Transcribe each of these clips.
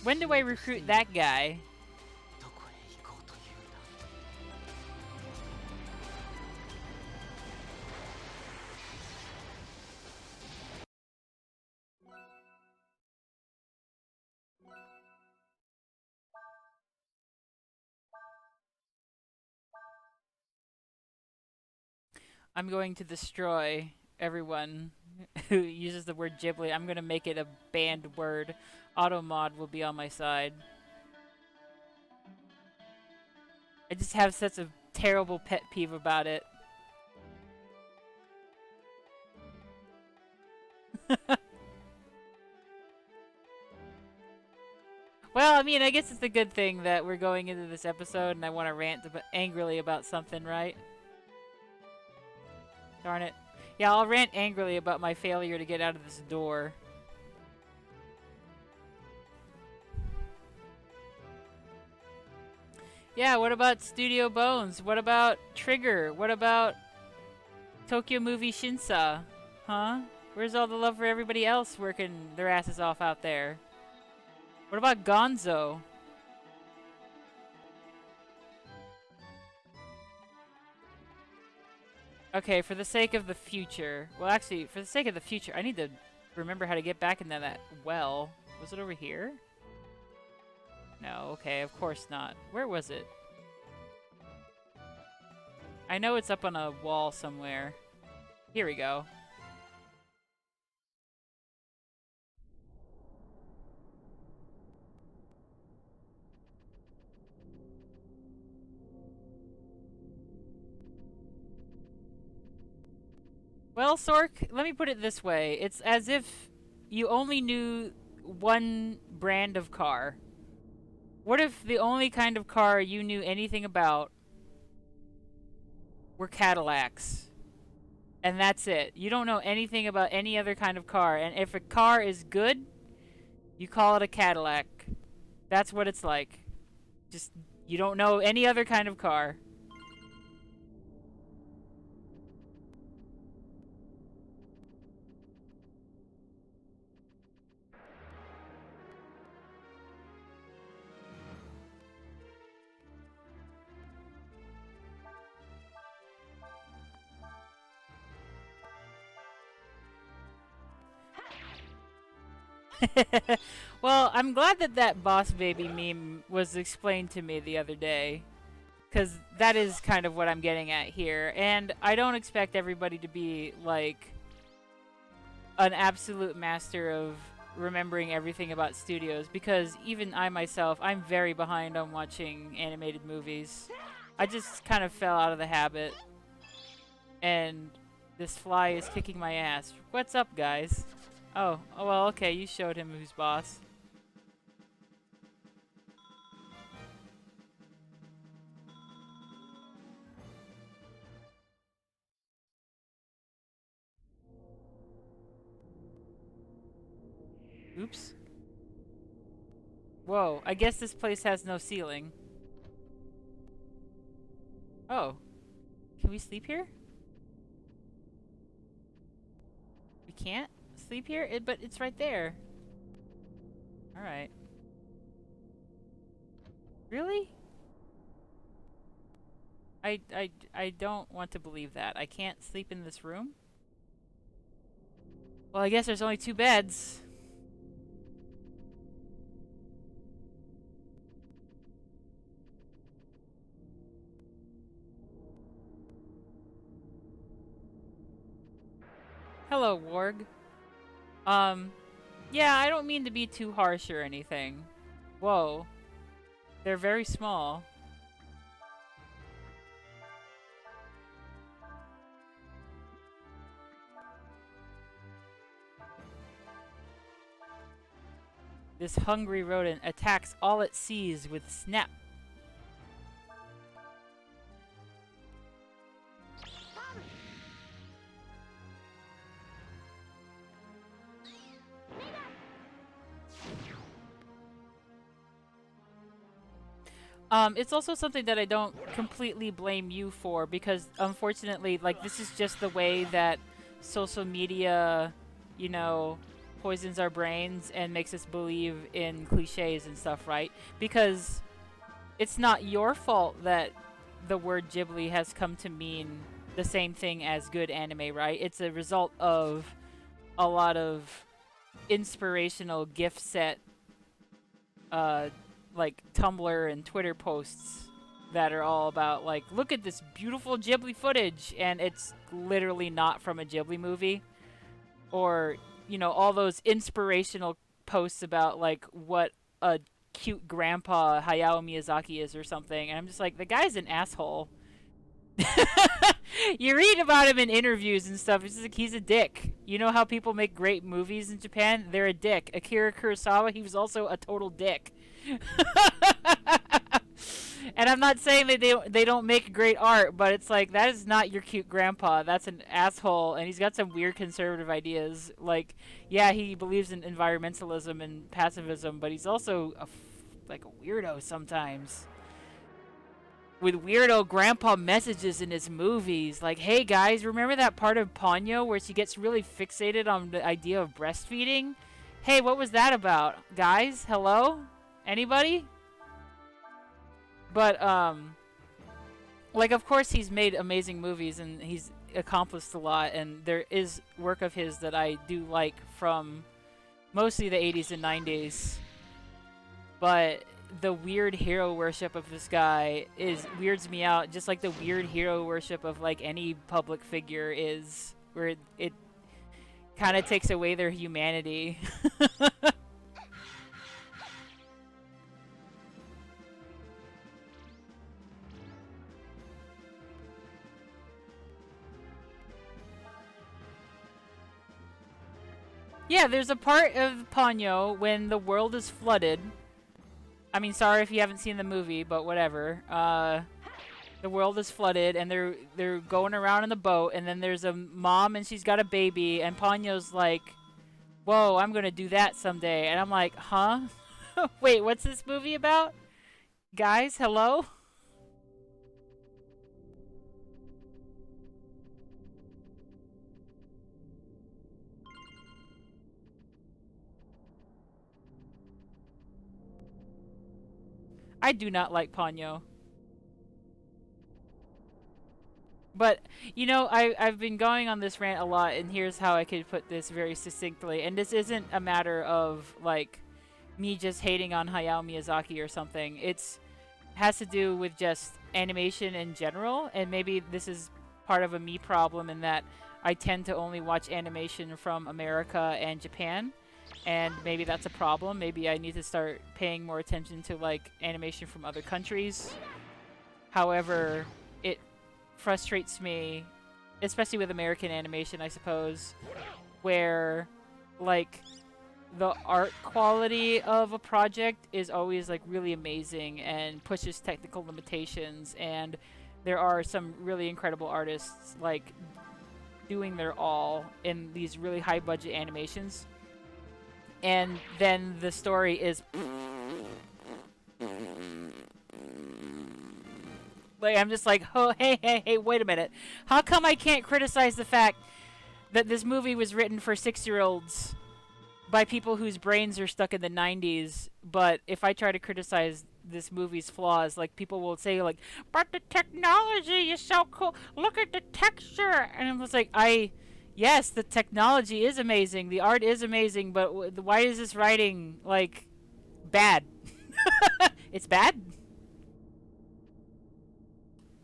When do I recruit that guy? I'm going to destroy everyone who uses the word Ghibli. I'm going to make it a banned word. Automod will be on my side. I just have such a terrible pet peeve about it. Well, I mean, I guess it's a good thing that we're going into this episode and I want to rant angrily about something, right? Darn it. Yeah, I'll rant angrily about my failure to get out of this door. Yeah, what about Studio Bones? What about Trigger? What about Tokyo Movie Shinsa? Huh? Where's all the love for everybody else working their asses off out there? What about Gonzo? Okay, for the sake of the future. Well, actually, for the sake of the future, I need to remember how to get back into that well. Was it over here? No, okay, of course not. Where was it? I know it's up on a wall somewhere. Here we go. Well, Sork, let me put it this way. It's as if you only knew one brand of car. What if the only kind of car you knew anything about were Cadillacs? And that's it. You don't know anything about any other kind of car. And if a car is good, you call it a Cadillac. That's what it's like. Just, you don't know any other kind of car. Well, I'm glad that that boss baby meme was explained to me the other day. Because that is kind of what I'm getting at here. And I don't expect everybody to be, like, an absolute master of remembering everything about studios. Because even I myself, I'm very behind on watching animated movies. I just kind of fell out of the habit. And this fly is kicking my ass. What's up, guys? Oh well, okay, you showed him who's boss. Oops. Whoa, I guess this place has no ceiling. Oh. Can we sleep here? We can't sleep here? But it's right there. Alright. Really? I don't want to believe that. I can't sleep in this room? Well, I guess there's only 2 beds. Hello, Warg. Yeah, I don't mean to be too harsh or anything. Whoa. They're very small. This hungry rodent attacks all it sees with snap. It's also something that I don't completely blame you for because unfortunately, like, this is just the way that social media, you know, poisons our brains and makes us believe in cliches and stuff, right? Because it's not your fault that the word Ghibli has come to mean the same thing as good anime, right? It's a result of a lot of inspirational gift set, like Tumblr and Twitter posts that are all about, like, look at this beautiful Ghibli footage, and it's literally not from a Ghibli movie. Or, you know, all those inspirational posts about, like, what a cute grandpa Hayao Miyazaki is or something. And I'm just like, the guy's an asshole. You read about him in interviews and stuff. It's just like, he's a dick. You know how people make great movies in Japan? They're a dick. Akira Kurosawa, he was also a total dick. And I'm not saying that they don't make great art, but it's like, that is not your cute grandpa. That's an asshole, and he's got some weird conservative ideas. Like, yeah, he believes in environmentalism and pacifism, but he's also like a weirdo sometimes. With weirdo grandpa messages in his movies. Like, hey guys, remember that part of Ponyo where she gets really fixated on the idea of breastfeeding? Hey, what was that about? Guys, hello? Anybody? But, like, of course he's made amazing movies and he's accomplished a lot, and there is work of his that I do like from mostly the 80s and 90s. But the weird hero worship of this guy weirds me out, just like the weird hero worship of, like, any public figure is, where it kind of takes away their humanity. Yeah, there's a part of Ponyo when the world is flooded. I mean, sorry if you haven't seen the movie, but whatever. The world is flooded, and they're going around in the boat, and then there's a mom, and she's got a baby, and Ponyo's like, whoa, I'm gonna do that someday. And I'm like, huh? Wait, what's this movie about? Guys, hello? I do not like Ponyo. But, you know, I've been going on this rant a lot, and here's how I could put this very succinctly. And this isn't a matter of, like, me just hating on Hayao Miyazaki or something. It's has to do with just animation in general, and maybe this is part of a me problem in that I tend to only watch animation from America and Japan, and maybe that's a problem. Maybe I need to start paying more attention to, like, animation from other countries. However, it frustrates me, especially with American animation, I suppose, where, like, the art quality of a project is always, like, really amazing and pushes technical limitations, and there are some really incredible artists, like, doing their all in these really high budget animations, and then the story is like, I'm just like, oh, hey, wait a minute. How come I can't criticize the fact that this movie was written for 6-year-olds by people whose brains are stuck in the 90s, but if I try to criticize this movie's flaws, like, people will say, like, but the technology is so cool. Look at the texture. And I'm just like, yes, the technology is amazing. The art is amazing, but why is this writing, like, bad? It's bad?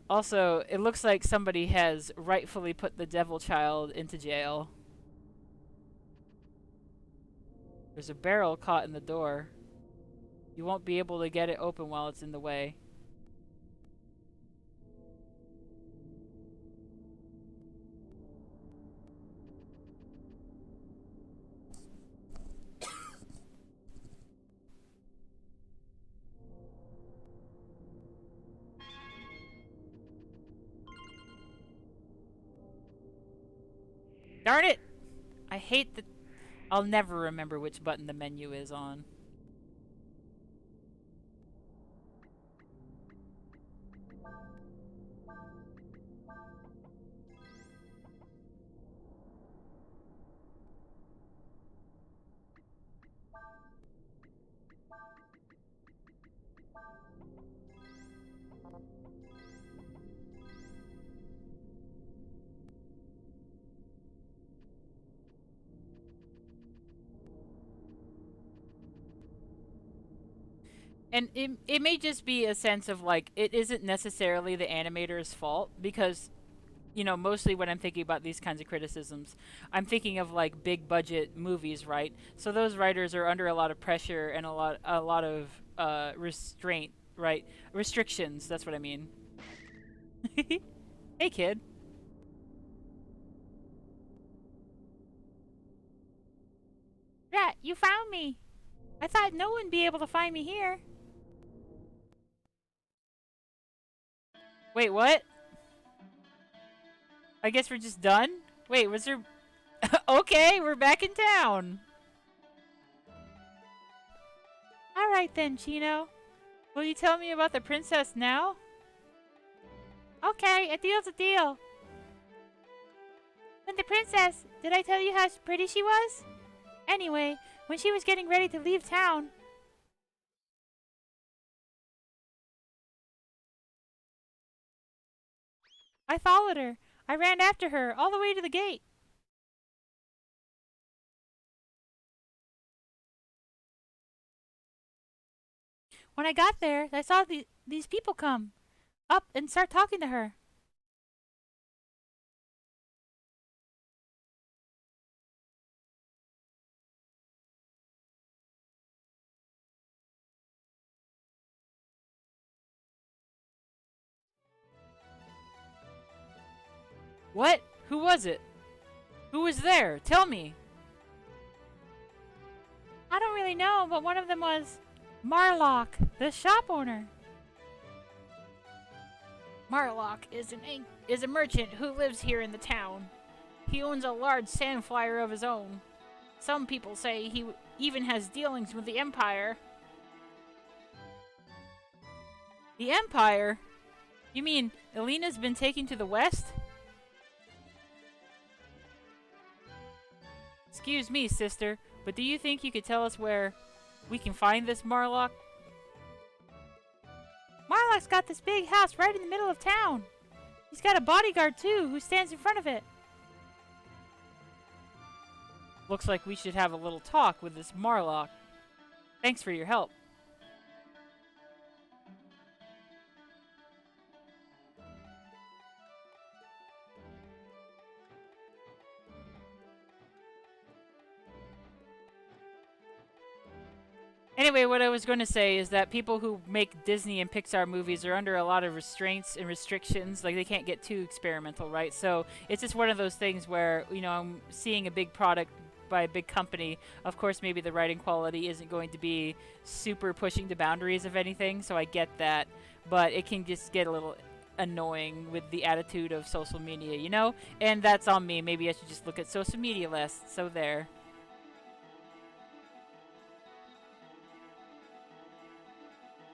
Also, it looks like somebody has rightfully put the devil child into jail. There's a barrel caught in the door. You won't be able to get it open while it's in the way. Darn it! I hate the... I'll never remember which button the menu is on. And it may just be a sense of like it isn't necessarily the animator's fault because mostly when I'm thinking about these kinds of criticisms, I'm thinking of like big budget movies, right? So those writers are under a lot of pressure and a lot of restraint, right? Restrictions, that's what I mean. Hey kid. Rat, you found me. I thought no one'd be able to find me here. Wait, what? I guess we're just done? Wait, was there... Okay, we're back in town. Alright then, Chino. Will you tell me about the princess now? Okay, a deal's a deal. When the princess, did I tell you how pretty she was? Anyway, when she was getting ready to leave town... I followed her. I ran after her, all the way to the gate. When I got there, I saw these people come up and start talking to her. What? Who was it? Who was there? Tell me. I don't really know, but one of them was Marlock, the shop owner. Marlock is a merchant who lives here in the town. He owns a large sand flyer of his own. Some people say he even has dealings with the Empire. The Empire? You mean Elena's been taken to the west? Excuse me, sister, but do you think you could tell us where we can find this Marlock? Marlock's got this big house right in the middle of town. He's got a bodyguard, too, who stands in front of it. Looks like we should have a little talk with this Marlock. Thanks for your help. Anyway, what I was going to say is that people who make Disney and Pixar movies are under a lot of restraints and restrictions. Like, they can't get too experimental, right? So it's just one of those things where, I'm seeing a big product by a big company. Of course, maybe the writing quality isn't going to be super pushing the boundaries of anything, so I get that. But it can just get a little annoying with the attitude of social media, And that's on me. Maybe I should just look at social media less. So there.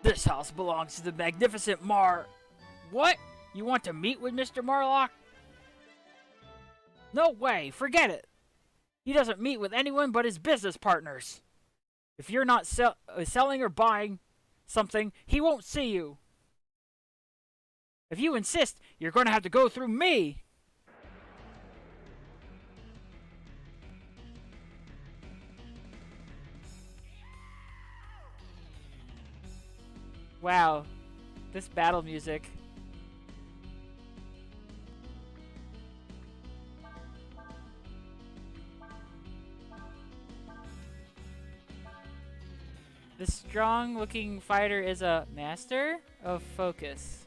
This house belongs to the magnificent What? You want to meet with Mr. Marlock? No way, forget it. He doesn't meet with anyone but his business partners. If you're not selling or buying something, he won't see you. If you insist, you're going to have to go through me. Wow, this battle music. The strong-looking fighter is a master of focus.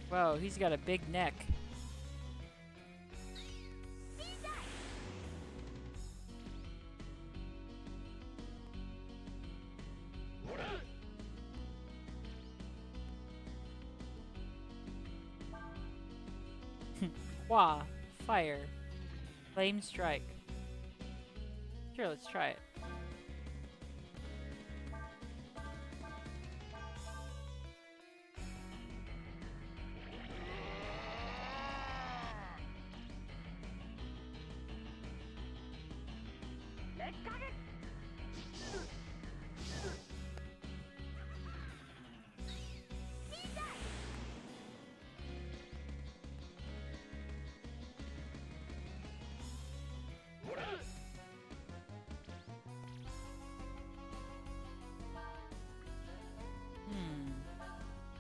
Whoa, he's got a big neck. Wah, fire. Flame strike. Sure, let's try it.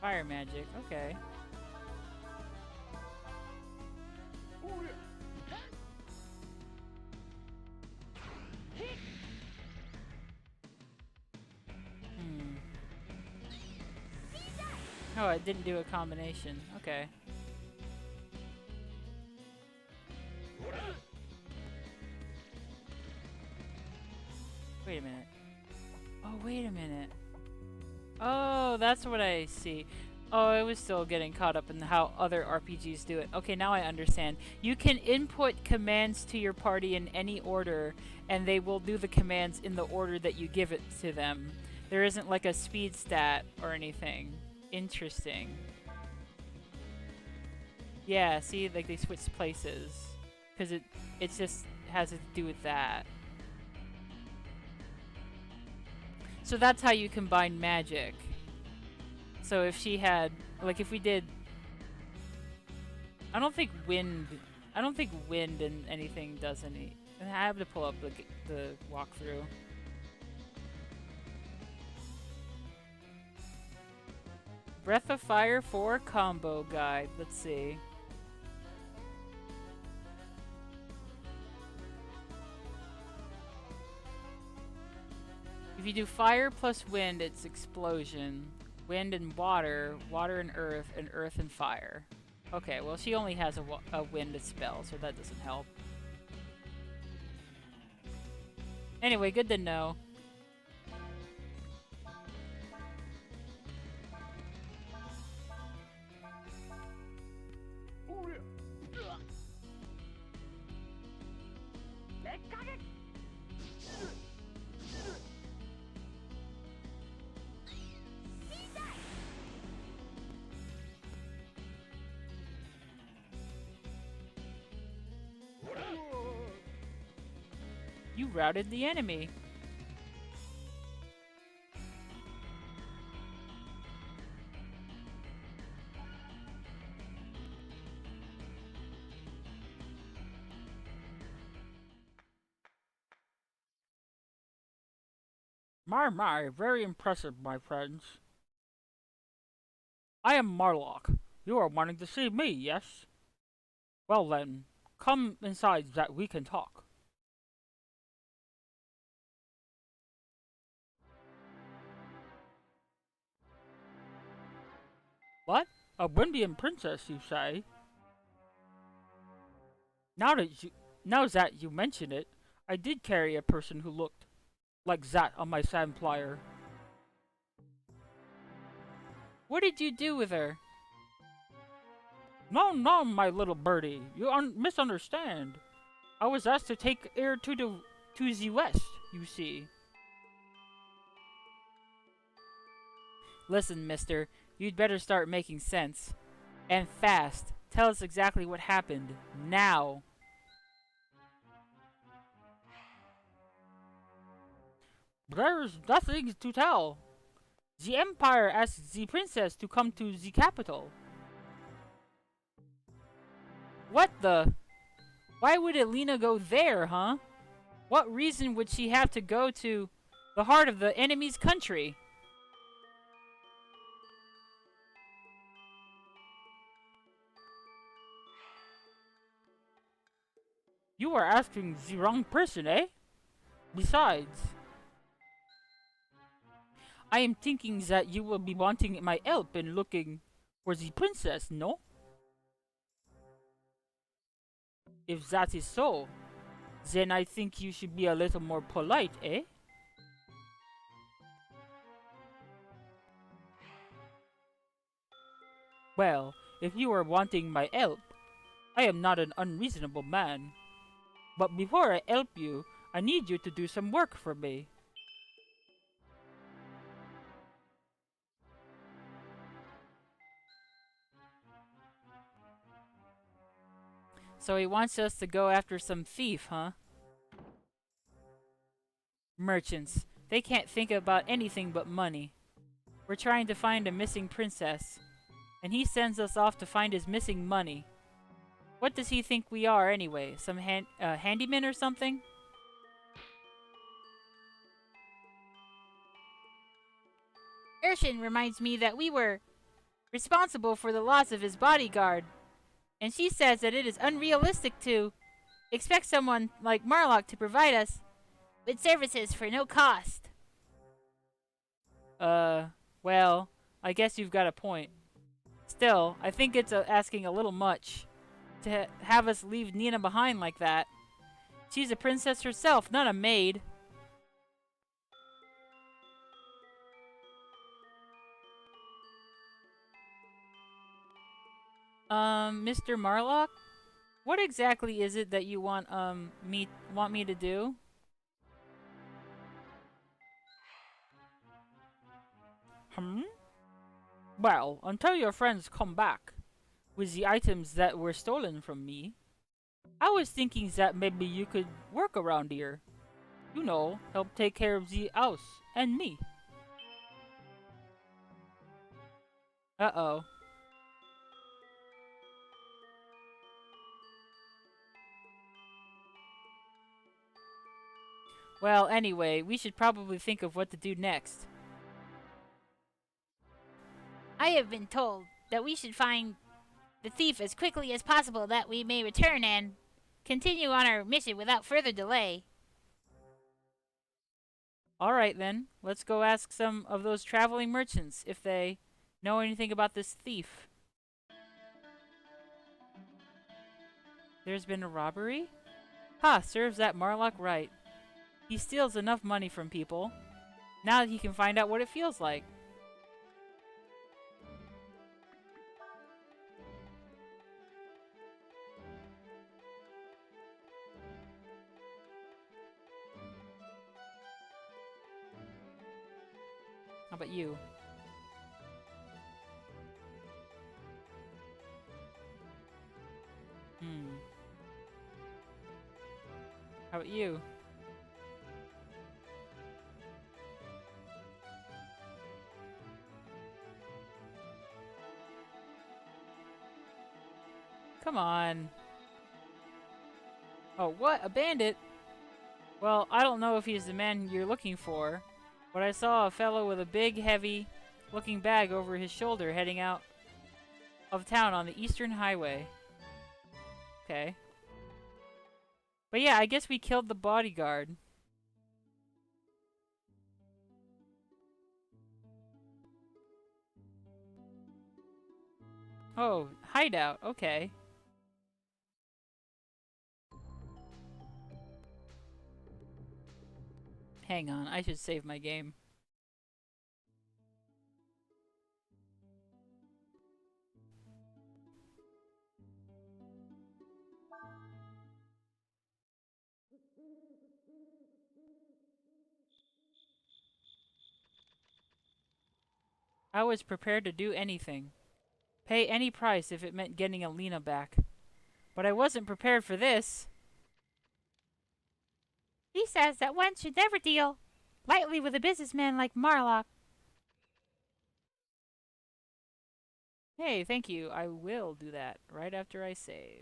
Fire magic, okay. Oh, it didn't do a combination. Okay. Wait a minute. Oh, wait a minute. Oh, that's what I see. Oh, I was still getting caught up in how other RPGs do it. Okay, now I understand. You can input commands to your party in any order, and they will do the commands in the order that you give it to them. There isn't like a speed stat or anything. Interesting. Yeah, see, like they switch places. Because it just has to do with that. So that's how you combine magic. So if she had, like if we did, I don't think wind and anything does any. I have to pull up the walkthrough. Breath of Fire 4 combo guide. Let's see. If you do fire plus wind, it's explosion. Wind and water, water and earth and fire. Okay, well she only has a wind spell, so that doesn't help. Anyway, good to know. You routed the enemy. My, very impressive, my friends. I am Marlock. You are wanting to see me, yes? Well then, come inside that we can talk. What? A Windian princess, you say? Now that you mention it, I did carry a person who looked like that on my sandplier. What did you do with her? No, no, my little birdie. You misunderstand. I was asked to take her to the west, you see. Listen, mister, you'd better start making sense. And fast. Tell us exactly what happened. Now. There's nothing to tell. The Empire asked the princess to come to the capital. What the? Why would Elena go there, huh? What reason would she have to go to the heart of the enemy's country? You are asking the wrong person, eh? Besides, I am thinking that you will be wanting my help in looking for the princess, no? If that is so, then I think you should be a little more polite, eh? Well, if you are wanting my help, I am not an unreasonable man. But before I help you, I need you to do some work for me. So he wants us to go after some thief, huh? Merchants. They can't think about anything but money. We're trying to find a missing princess, and he sends us off to find his missing money. What does he think we are anyway? Some handyman or something? Urshin reminds me that we were responsible for the loss of his bodyguard, and she says that it is unrealistic to expect someone like Marlock to provide us with services for no cost. Well, I guess you've got a point. Still, I think it's asking a little much to have us leave Nina behind like that. She's a princess herself, not a maid. Mr. Marlock? What exactly is it that you want me to do? Hmm? Well, until your friends come back with the items that were stolen from me, I was thinking that maybe you could work around here. You know, help take care of the house and me. Uh-oh. Well, anyway, we should probably think of what to do next. I have been told that we should find the thief as quickly as possible that we may return and continue on our mission without further delay. Alright then, let's go ask some of those traveling merchants if they know anything about this thief. There's been a robbery? Ha, serves that Marlock right. He steals enough money from people. Now he can find out what it feels like. How about you? Hmm. How about you? Come on. Oh, what? A bandit? Well, I don't know if he's the man you're looking for, but I saw a fellow with a big, heavy looking bag over his shoulder heading out of town on the Eastern Highway. Okay. But yeah, I guess we killed the bodyguard. Oh, hideout. Okay. Hang on, I should save my game. I was prepared to do anything. Pay any price if it meant getting Alina back. But I wasn't prepared for this. He says that one should never deal lightly with a businessman like Marlock. Hey, thank you. I will do that right after I save.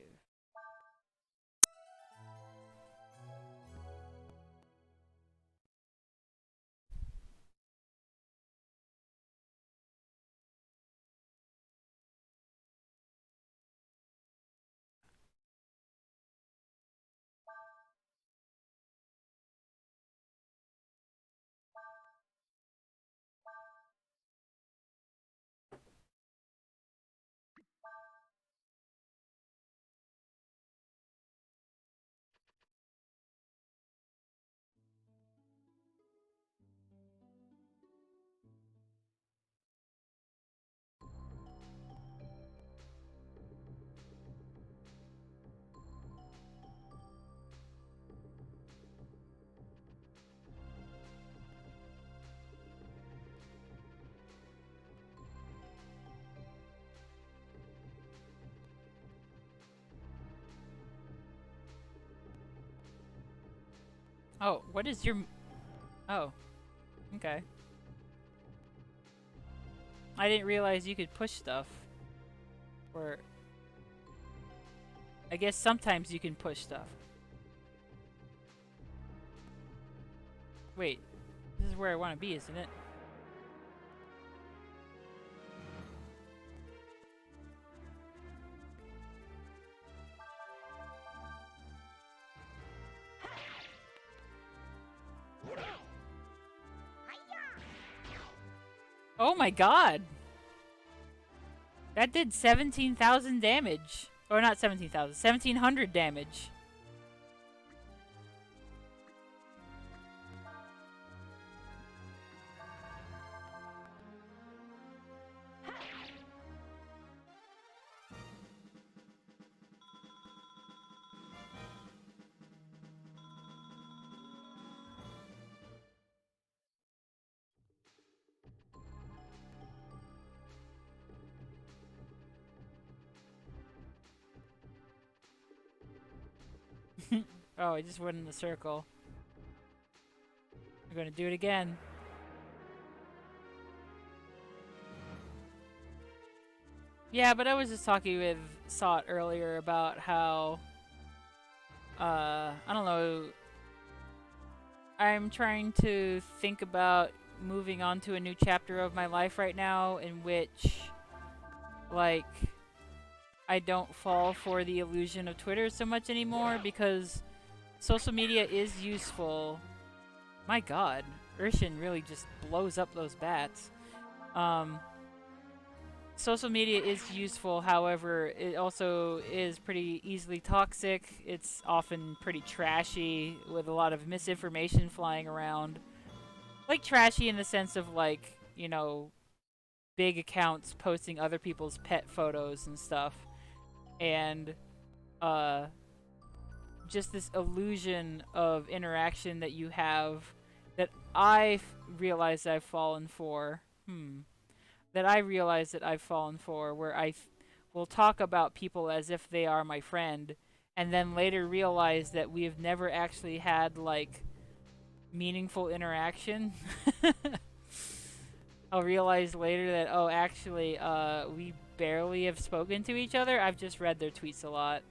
Oh, what is your... Oh, okay. I didn't realize you could push stuff. Or... I guess sometimes you can push stuff. Wait, this is where I want to be, isn't it? Oh my god! That did 17,000 damage. Or not 17,000, 1,700 damage. Oh, I just went in the circle. I'm gonna do it again. Yeah, but I was just talking with Sot earlier about how, I don't know, I'm trying to think about moving on to a new chapter of my life right now in which, like, I don't fall for the illusion of Twitter so much anymore because social media is useful. My god, Urshan really just blows up those bats. Social media is useful, however, it also is pretty easily toxic. It's often pretty trashy with a lot of misinformation flying around. Like, trashy in the sense of, like, you know, big accounts posting other people's pet photos and stuff. And, uh, just this illusion of interaction that you have that I've realized I've fallen for. That I realize that I've fallen for, where will talk about people as if they are my friend, and then later realize that we have never actually had, like, meaningful interaction. I'll realize later that, oh, actually, we barely have spoken to each other. I've just read their tweets a lot.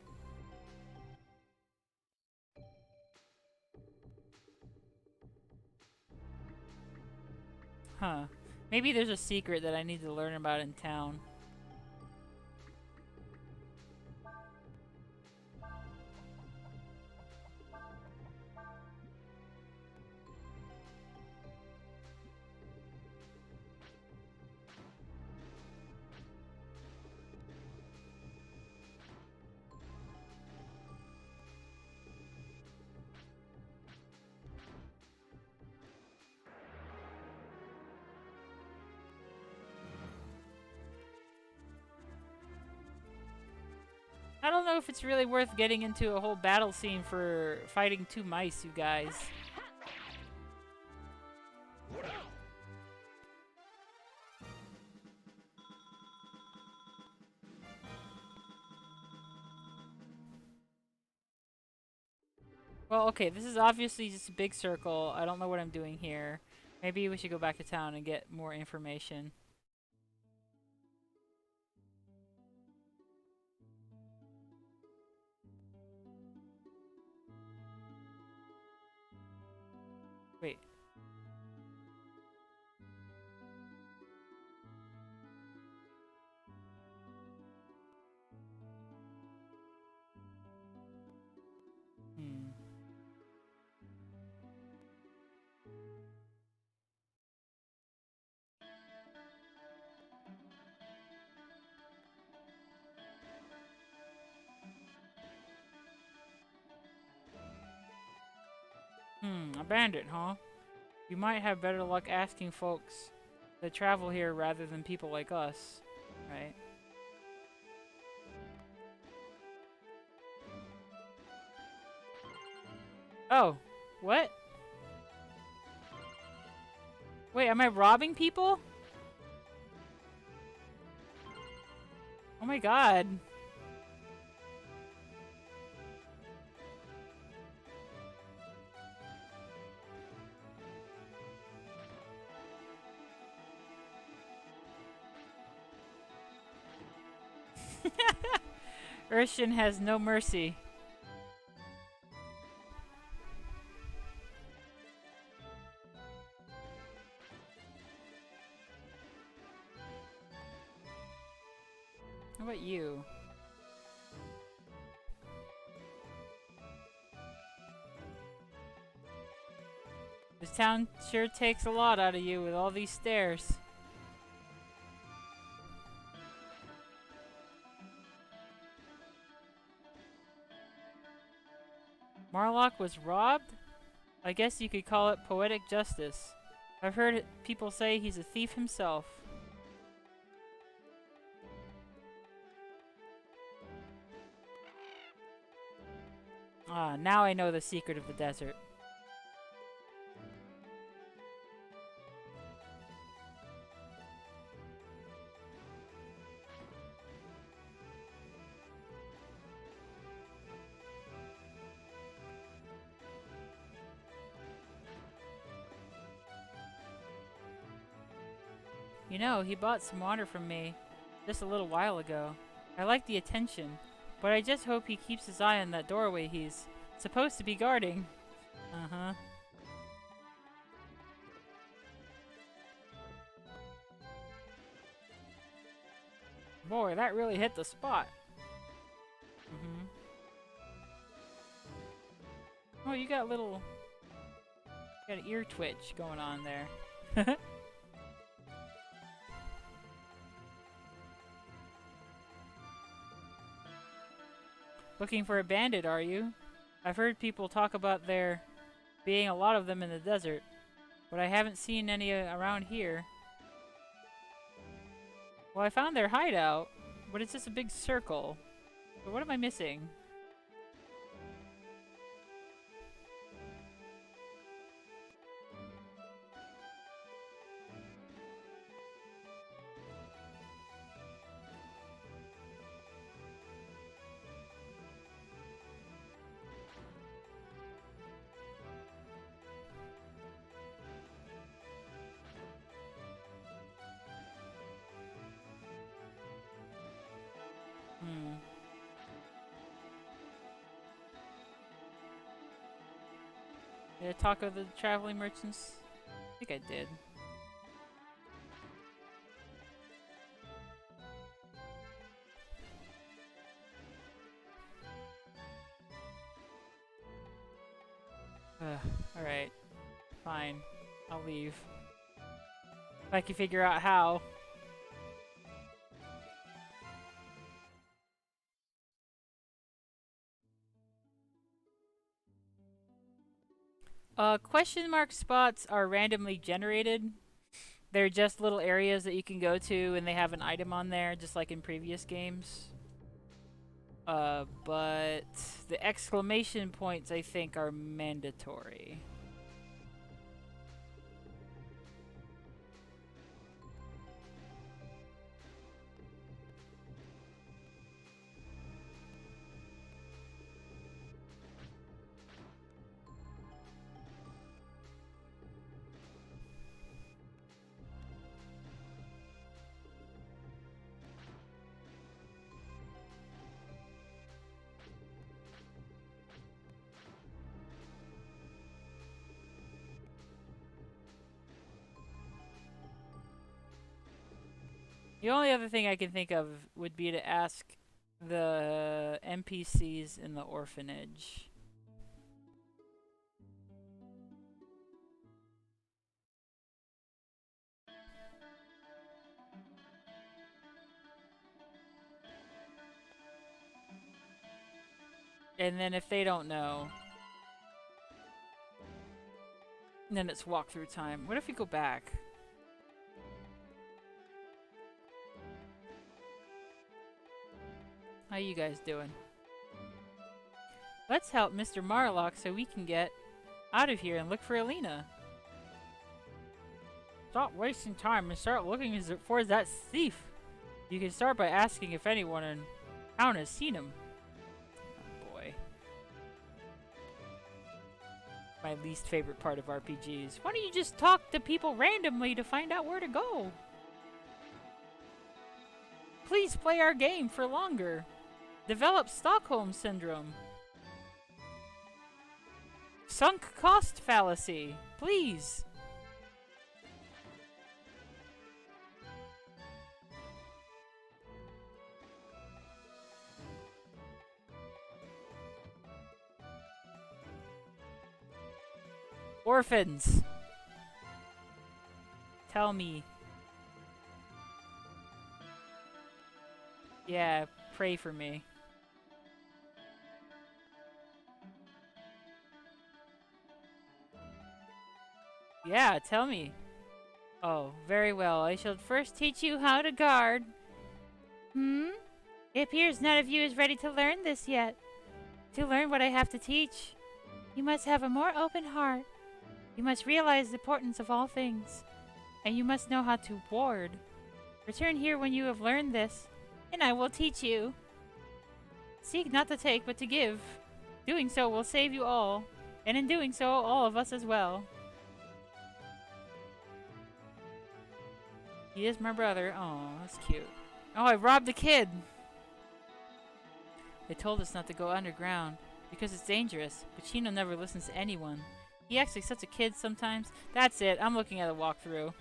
Huh. Maybe there's a secret that I need to learn about in town. I don't know if it's really worth getting into a whole battle scene for fighting two mice, you guys. Well, okay, this is obviously just a big circle. I don't know what I'm doing here. Maybe we should go back to town and get more information. Wait. Hmm. A bandit, huh? You might have better luck asking folks that travel here rather than people like us, right? Oh, what? Wait, am I robbing people? Oh my god. Urshan has no mercy. How about you? This town sure takes a lot out of you with all these stairs. Marlock was robbed? I guess you could call it poetic justice. I've heard people say he's a thief himself. Ah, now I know the secret of the desert. You know, he bought some water from me just a little while ago. I like the attention, but I just hope he keeps his eye on that doorway he's supposed to be guarding. Uh-huh. Boy, that really hit the spot. Mm-hmm. Oh, you got an ear twitch going on there. Looking for a bandit, are you? I've heard people talk about there being a lot of them in the desert, but I haven't seen any around here. Well, I found their hideout, but it's just a big circle. So what am I missing? Did I talk of the traveling merchants? I think I did. Alright. Fine. I'll leave. If I can figure out how. Question mark spots are randomly generated. They're just little areas that you can go to and they have an item on there, just like in previous games. But the exclamation points, I think, are mandatory. The only other thing I can think of would be to ask the NPCs in the orphanage. And then if they don't know, then it's walkthrough time. What if we go back? How you guys doing? Let's help Mr. Marlock so we can get out of here and look for Alina. Stop wasting time and start looking for that thief. You can start by asking if anyone in town has seen him. Oh boy. My least favorite part of RPGs. Why don't you just talk to people randomly to find out where to go? Please play our game for longer. Develop Stockholm Syndrome. Sunk cost fallacy. Please. Orphans. Tell me. Yeah, pray for me. Yeah, tell me. Oh, very well. I shall first teach you how to guard. Hmm? It appears none of you is ready to learn this yet. To learn what I have to teach, you must have a more open heart. You must realize the importance of all things. And you must know how to ward. Return here when you have learned this, and I will teach you. Seek not to take, but to give. Doing so will save you all, and in doing so, all of us as well. He is my brother. Oh, that's cute. Oh, I robbed a kid! They told us not to go underground, because it's dangerous, but Chino never listens to anyone. He acts like such a kid sometimes. That's it, I'm looking at a walkthrough.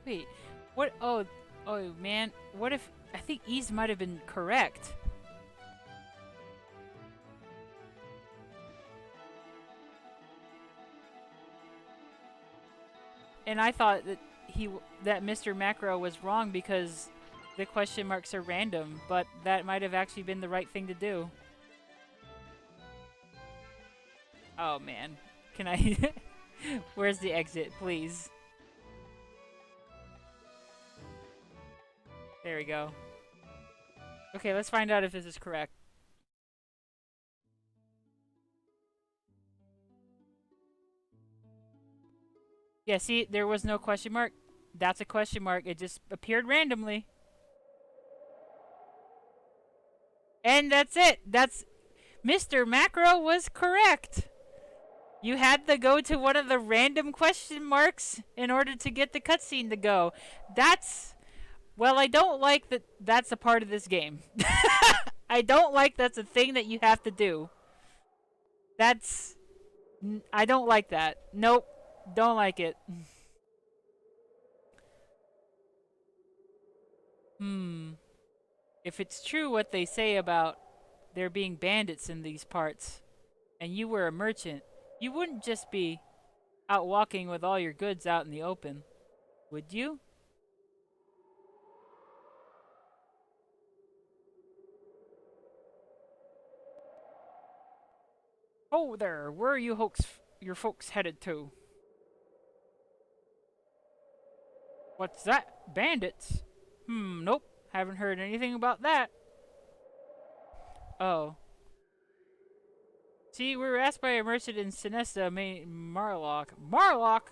Wait, what? Oh, oh man, what if? I think Ease might have been correct. And I thought that that Mr. Macro was wrong because the question marks are random, but that might have actually been the right thing to do. Oh man, can I? Where's the exit, please? There we go. Okay, let's find out if this is correct. Yeah, see, there was no question mark. That's a question mark. It just appeared randomly. And that's it. That's Mr. Macro was correct. You had to go to one of the random question marks in order to get the cutscene to go. That's well, I don't like that that's a part of this game. I don't like that's a thing that you have to do. That's I don't like that. Nope. Don't like it. Hmm. If it's true what they say about there being bandits in these parts, and you were a merchant, you wouldn't just be out walking with all your goods out in the open, would you? Oh there, where are your folks headed to? What's that? Bandits? Nope. Haven't heard anything about that. Oh. See, we were asked by a merchant in Sinesta, Marlock. Marlock?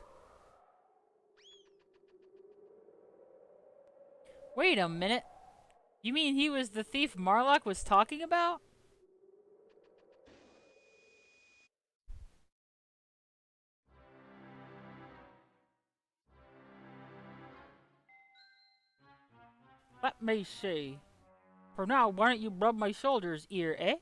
Wait a minute. You mean he was the thief Marlock was talking about? Let me see. For now, why don't you rub my shoulders, ear, eh?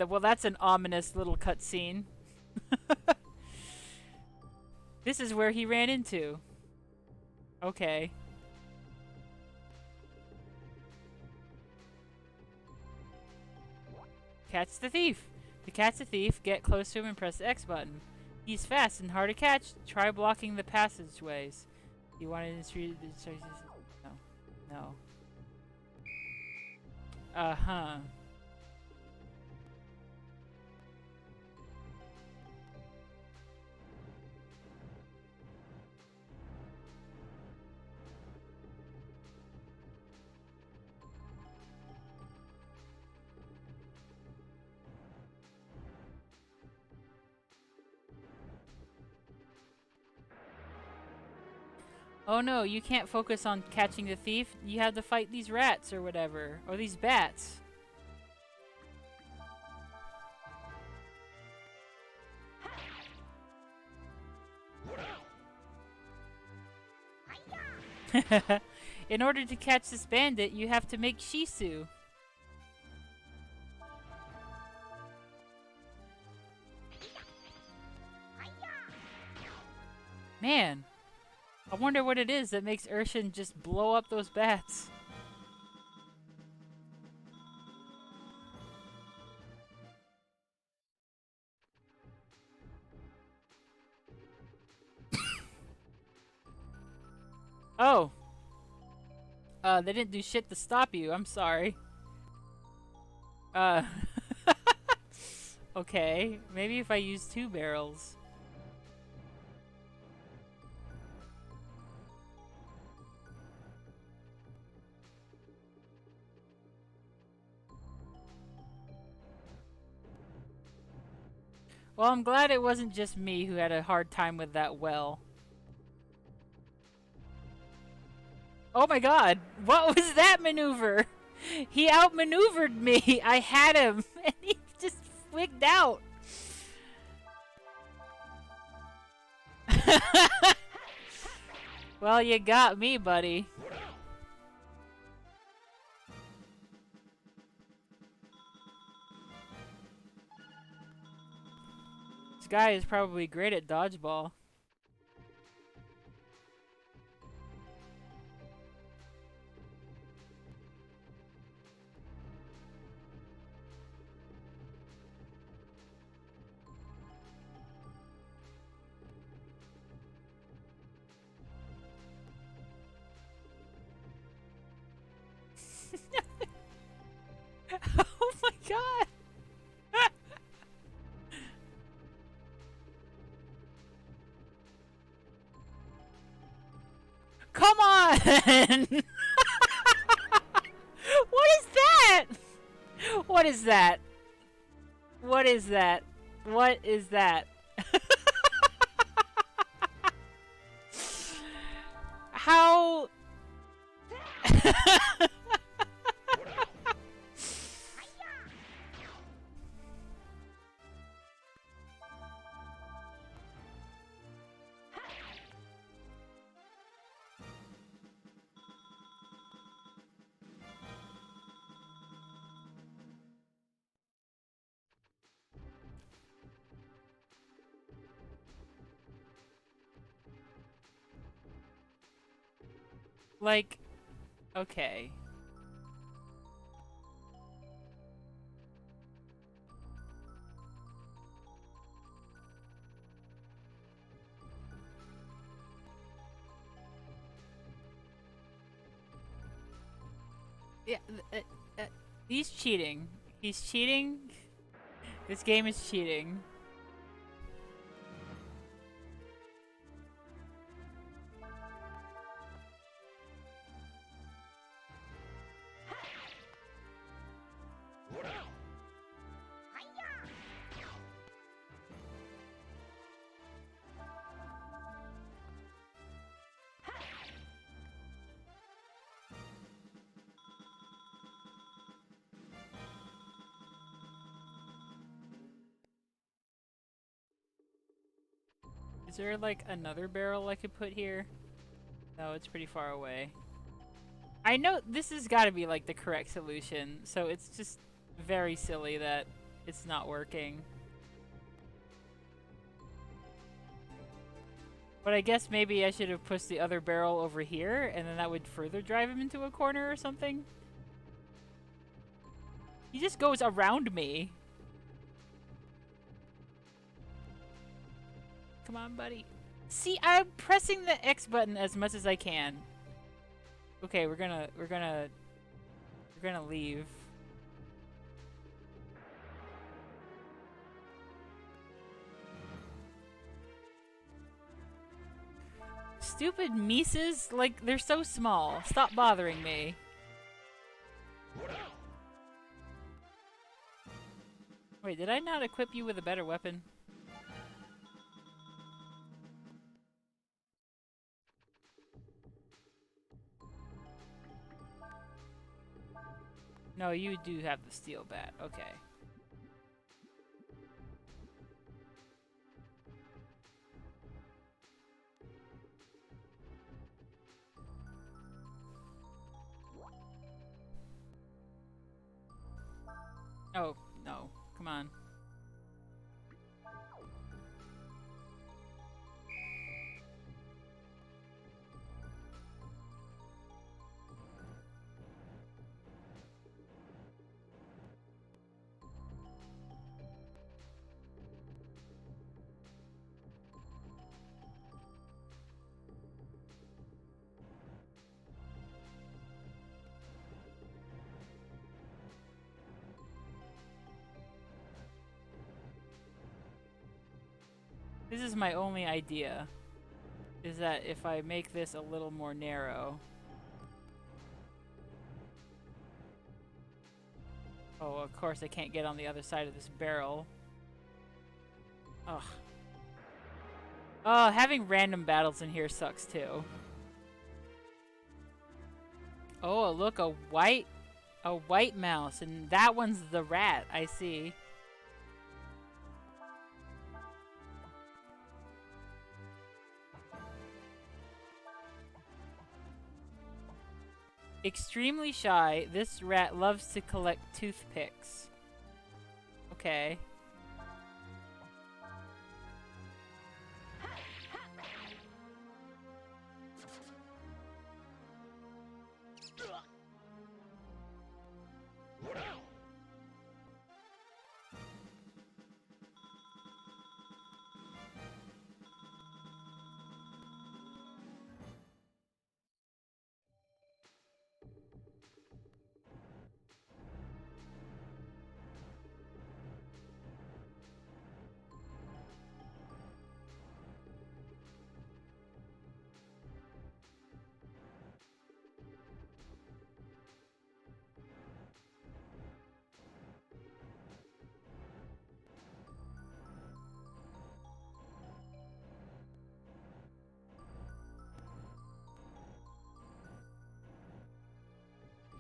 Well, that's an ominous little cutscene. This is where he ran into. Okay. Catch the thief. To catch the thief, get close to him and press the X button. He's fast and hard to catch. Try blocking the passageways. You want to No. No. Uh-huh. Oh no, you can't focus on catching the thief. You have to fight these rats or whatever. Or these bats. In order to catch this bandit, you have to make shisu. Man. I wonder what it is that makes Urshan just blow up those bats. Oh. They didn't do shit to stop you. I'm sorry. Okay. Maybe if I use 2 barrels. Well, I'm glad it wasn't just me who had a hard time with that well. Oh my god! What was that maneuver? He outmaneuvered me! I had him! And he just wigged out! Well, you got me, buddy. This guy is probably great at dodgeball. Oh my god! Come on! What is that? What is that? What is that? What is that? How? Like, okay. Yeah, he's cheating. He's cheating. This game is cheating. Is there like another barrel I could put here? No, it's pretty far away. I know this has got to be like the correct solution, so it's just very silly that it's not working. But I guess maybe I should have pushed the other barrel over here, and then that would further drive him into a corner or something. He just goes around me. Come on, buddy. See, I'm pressing the X button as much as I can. Okay, we're gonna leave. Stupid Mises, like, they're so small. Stop bothering me. Wait, did I not equip you with a better weapon? No, you do have the steel bat. Okay. Oh, no. Come on. This is my only idea. Is that if I make this a little more narrow... Oh, of course I can't get on the other side of this barrel. Ugh. Oh, having random battles in here sucks too. Oh, look, a white mouse, and that one's the rat, I see. Extremely shy, this rat loves to collect toothpicks. Okay.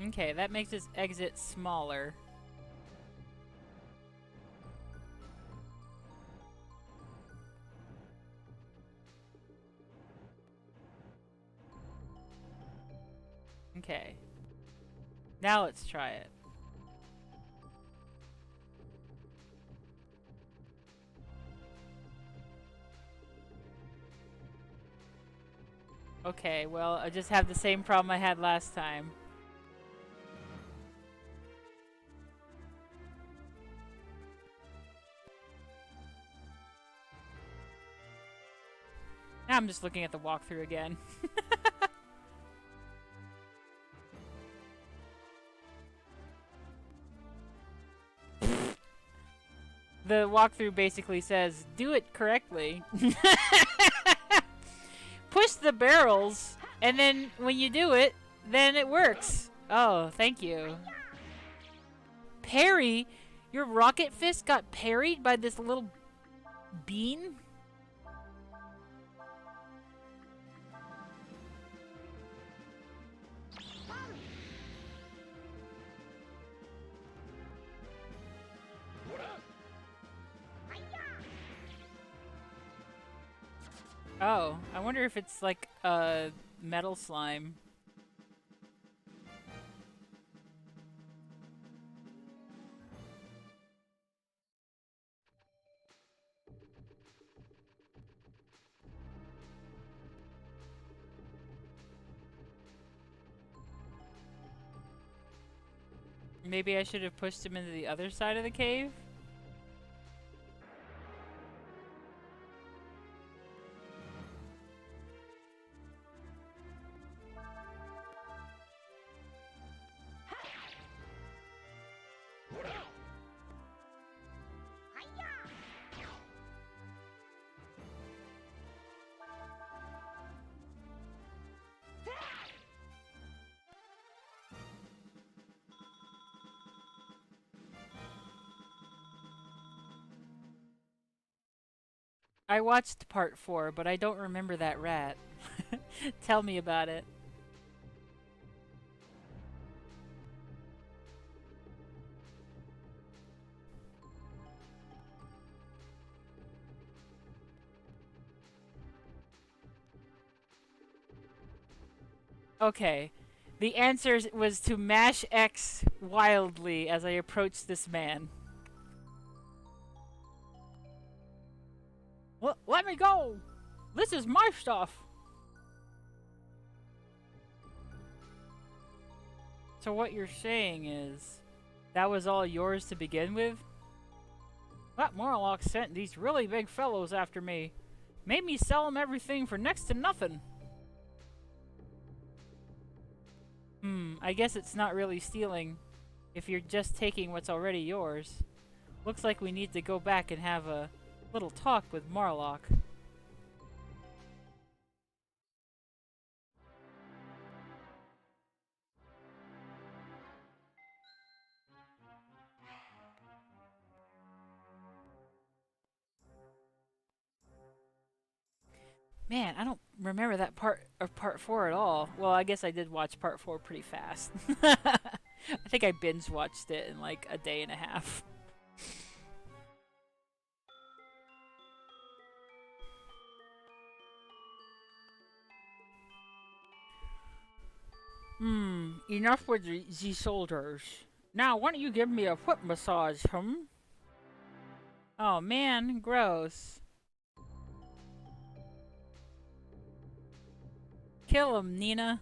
Okay, that makes this exit smaller. Okay. Now let's try it. Okay, well, I just have the same problem I had last time. Now I'm just looking at the walkthrough again. The walkthrough basically says, do it correctly. Push the barrels, and then when you do it, then it works. Oh, thank you. Parry? Your rocket fist got parried by this little bean? Oh, I wonder if it's like a metal slime. Maybe I should have pushed him into the other side of the cave? I watched part 4, but I don't remember that rat. Tell me about it. Okay. The answer was to mash X wildly as I approached this man. Let me go! This is my stuff! So what you're saying is, that was all yours to begin with? That Morlock sent these really big fellows after me. Made me sell them everything for next to nothing. I guess it's not really stealing if you're just taking what's already yours. Looks like we need to go back and have a little talk with Marlock. Man, I don't remember that part of part 4 at all. Well, I guess I did watch part 4 pretty fast. I think I binge watched it in like a day and a half. Enough with the shoulders. Now, why don't you give me a foot massage, Oh man, gross. Kill him, Nina.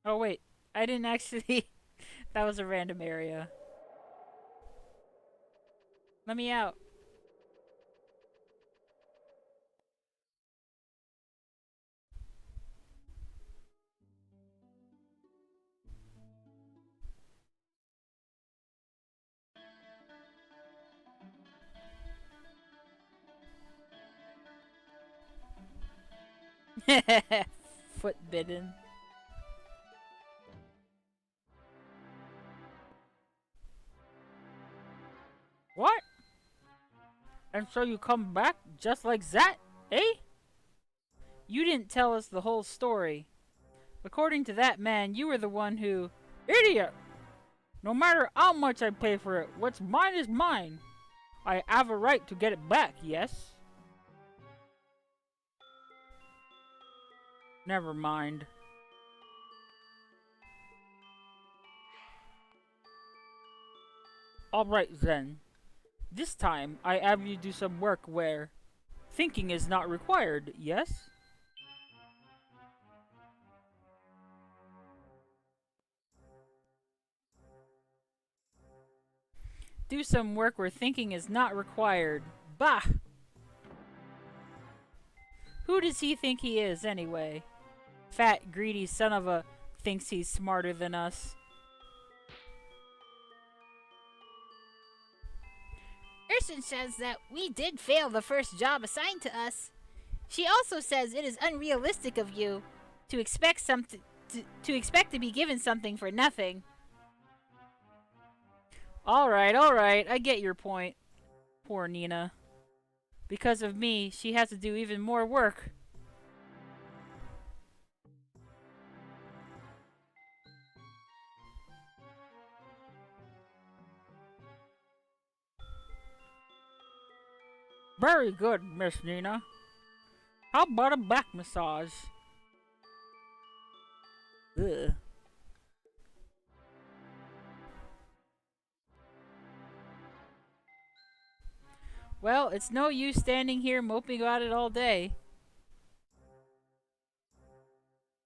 Oh wait, I didn't actually... that was a random area. Let me out. Foot bitten. What? And so you come back just like that, eh? You didn't tell us the whole story. According to that man, you were the one who... Idiot! No matter how much I pay for it, what's mine is mine. I have a right to get it back, yes? Never mind. Alright then. This time, I have you do some work where thinking is not required, yes? Do some work where thinking is not required. Bah! Who does he think he is, anyway? Fat, greedy son of a thinks he's smarter than us. Urson says that we did fail the first job assigned to us. She also says it is unrealistic of you to expect something to expect to be given something for nothing. Alright, I get your point. Poor Nina. Because of me, she has to do even more work. Very good, Miss Nina. How about a back massage? Ugh. Well, it's no use standing here moping about it all day.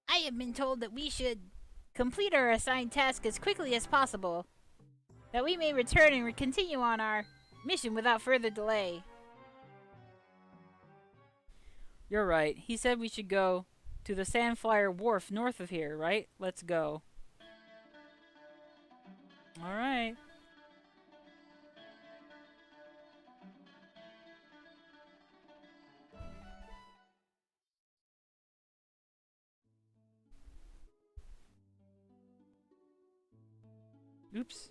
I have been told that we should complete our assigned task as quickly as possible, that we may return and continue on our mission without further delay. You're right. He said we should go to the Sandflyer Wharf north of here, right? Let's go. Alright. Oops.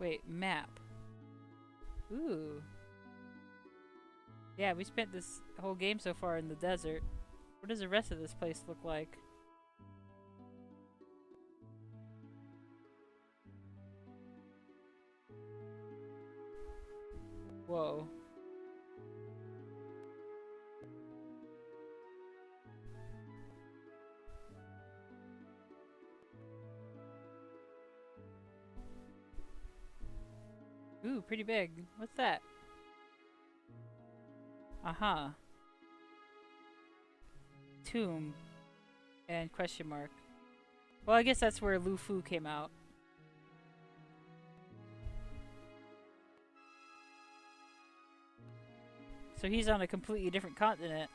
Wait, map. Ooh. Yeah, we spent this whole game so far in the desert. What does the rest of this place look like? Whoa. Ooh, pretty big. What's that? Aha. Tomb. And question mark. Well, I guess that's where Lufu came out. So he's on a completely different continent.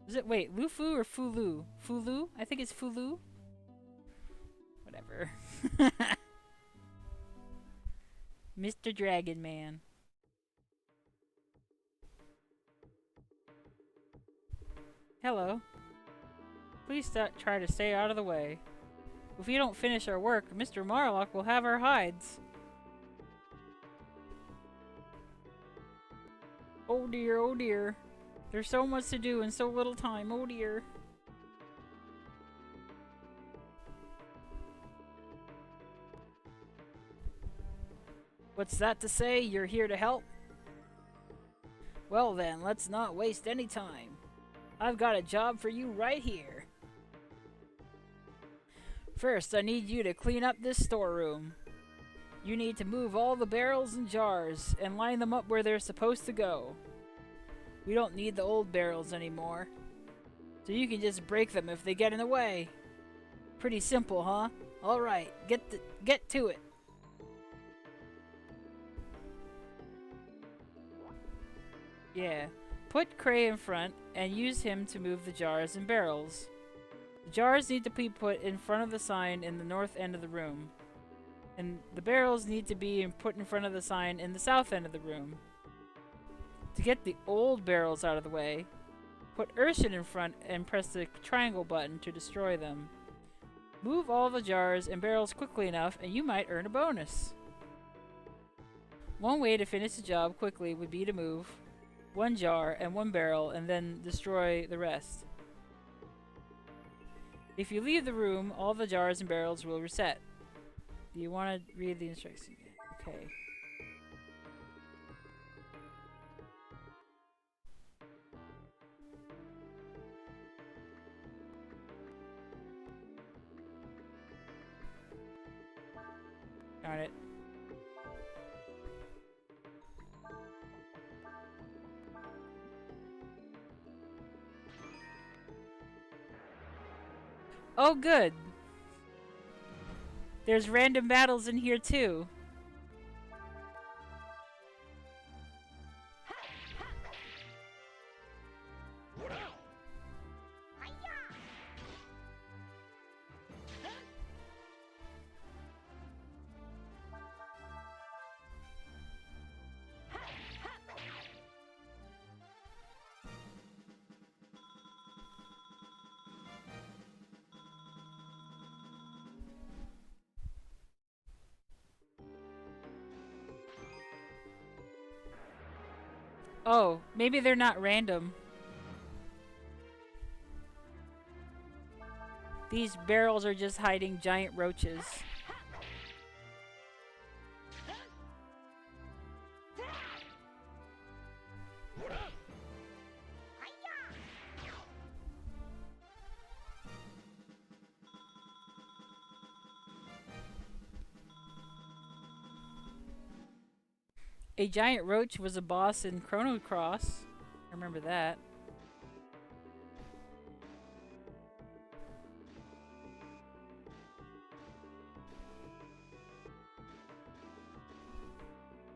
Is it, wait, Lufu or Fulu? Fulu? I think it's Fulu. Whatever. Mr. Dragon Man. Hello. Please try to stay out of the way. If we don't finish our work, Mr. Marlock will have our hides. Oh dear, oh dear. There's so much to do in so little time, oh dear. What's that to say? You're here to help? Well then, let's not waste any time. I've got a job for you right here. First, I need you to clean up this storeroom. You need to move all the barrels and jars and line them up where they're supposed to go. We don't need the old barrels anymore, so you can just break them if they get in the way. Pretty simple, huh? Alright, get to it. Yeah. Put Cray in front and use him to move the jars and barrels. The jars need to be put in front of the sign in the north end of the room, and the barrels need to be put in front of the sign in the south end of the room. To get the old barrels out of the way, put Urshan in front and press the triangle button to destroy them. Move all the jars and barrels quickly enough and you might earn a bonus. One way to finish the job quickly would be to move one jar and one barrel and then destroy the rest. If you leave the room, all the jars and barrels will reset. Do you want to read the instructions? Okay. Darn it. Oh, good. There's random battles in here too. Oh, maybe they're not random. These barrels are just hiding giant roaches. A giant roach was a boss in Chrono Cross. I remember that.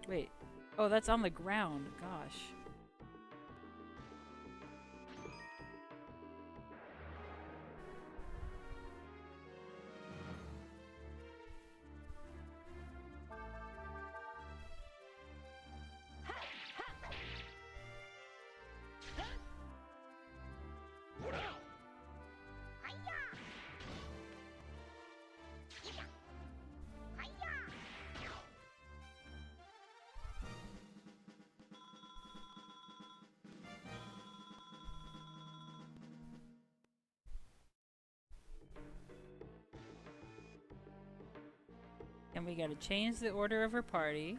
Wait. Oh, that's on the ground. Gosh. And we gotta change the order of her party.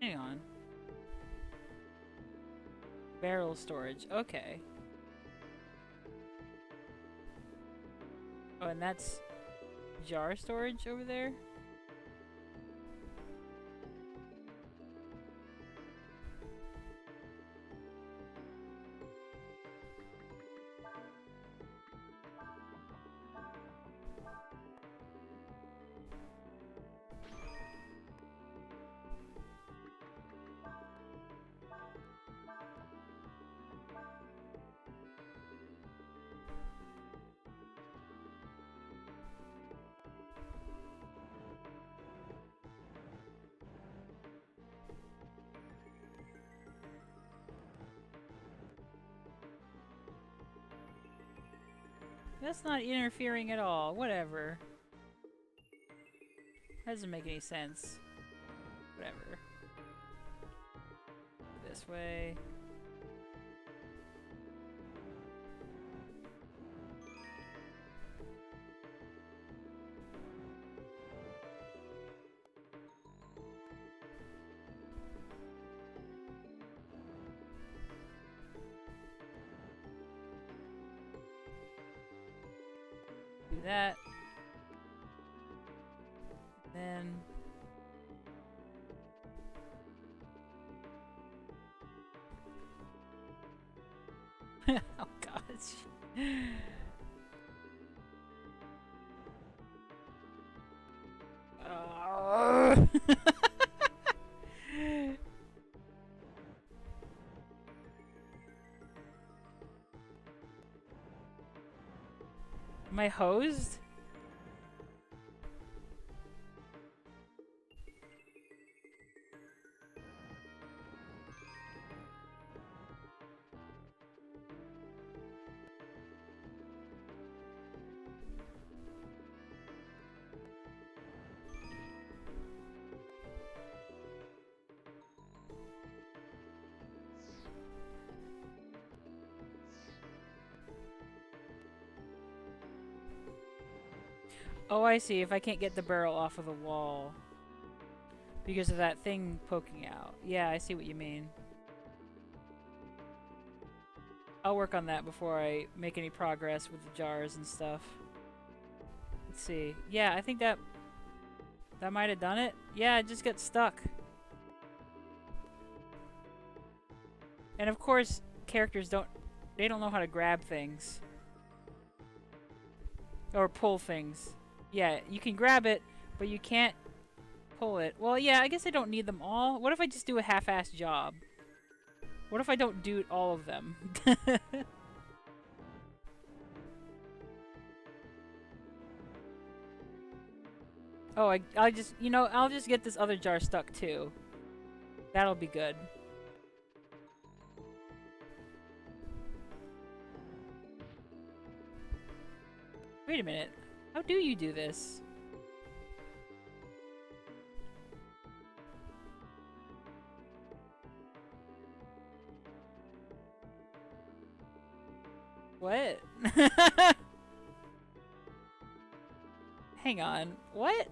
Hang on. Barrel storage. Okay. Oh, and that's jar storage over there? That's not interfering at all. Whatever. That doesn't make any sense. Whatever. This way. Do that. Then oh gosh. Am I hosed? Oh, I see. If I can't get the barrel off of the wall because of that thing poking out. Yeah, I see what you mean. I'll work on that before I make any progress with the jars and stuff. Let's see. Yeah, I think that might have done it. Yeah, it just got stuck. And of course, characters don't know how to grab things. Or pull things. Yeah, you can grab it, but you can't pull it. Well, yeah, I guess I don't need them all. What if I just do a half-assed job? What if I don't do all of them? Oh, I'll just, I'll just get this other jar stuck too. That'll be good. Wait a minute. How do you do this? What? Hang on. What?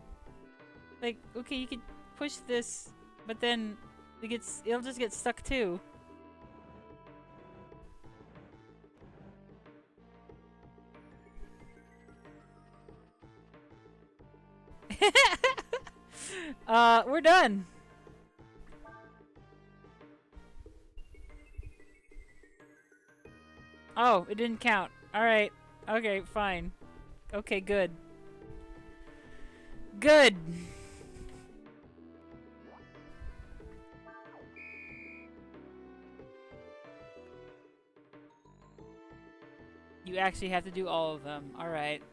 Like, okay, you could push this, but then it'll just get stuck too. We're done. Oh, it didn't count. Alright. Okay, fine. Okay, good. Good! You actually have to do all of them. Alright.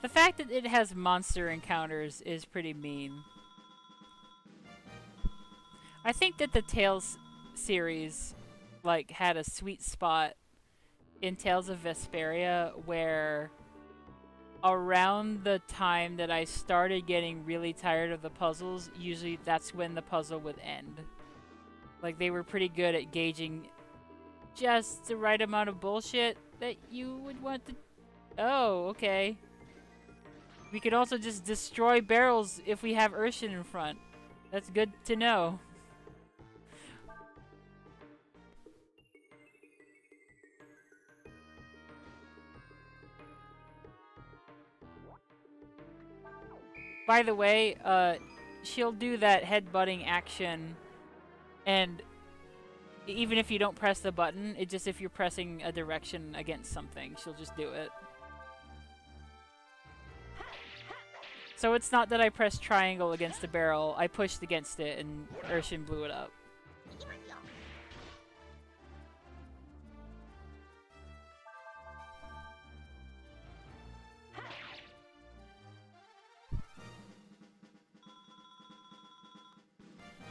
The fact that it has monster encounters is pretty mean. I think that the Tales series, like, had a sweet spot in Tales of Vesperia where around the time that I started getting really tired of the puzzles, usually that's when the puzzle would end. Like, they were pretty good at gauging just the right amount of bullshit that you would want to... Oh, okay. We could also just destroy barrels if we have Urshan in front. That's good to know. By the way, she'll do that headbutting action, and even if you don't press the button, it just if you're pressing a direction against something, she'll just do it. So it's not that I pressed triangle against the barrel, I pushed against it and Urshan blew it up.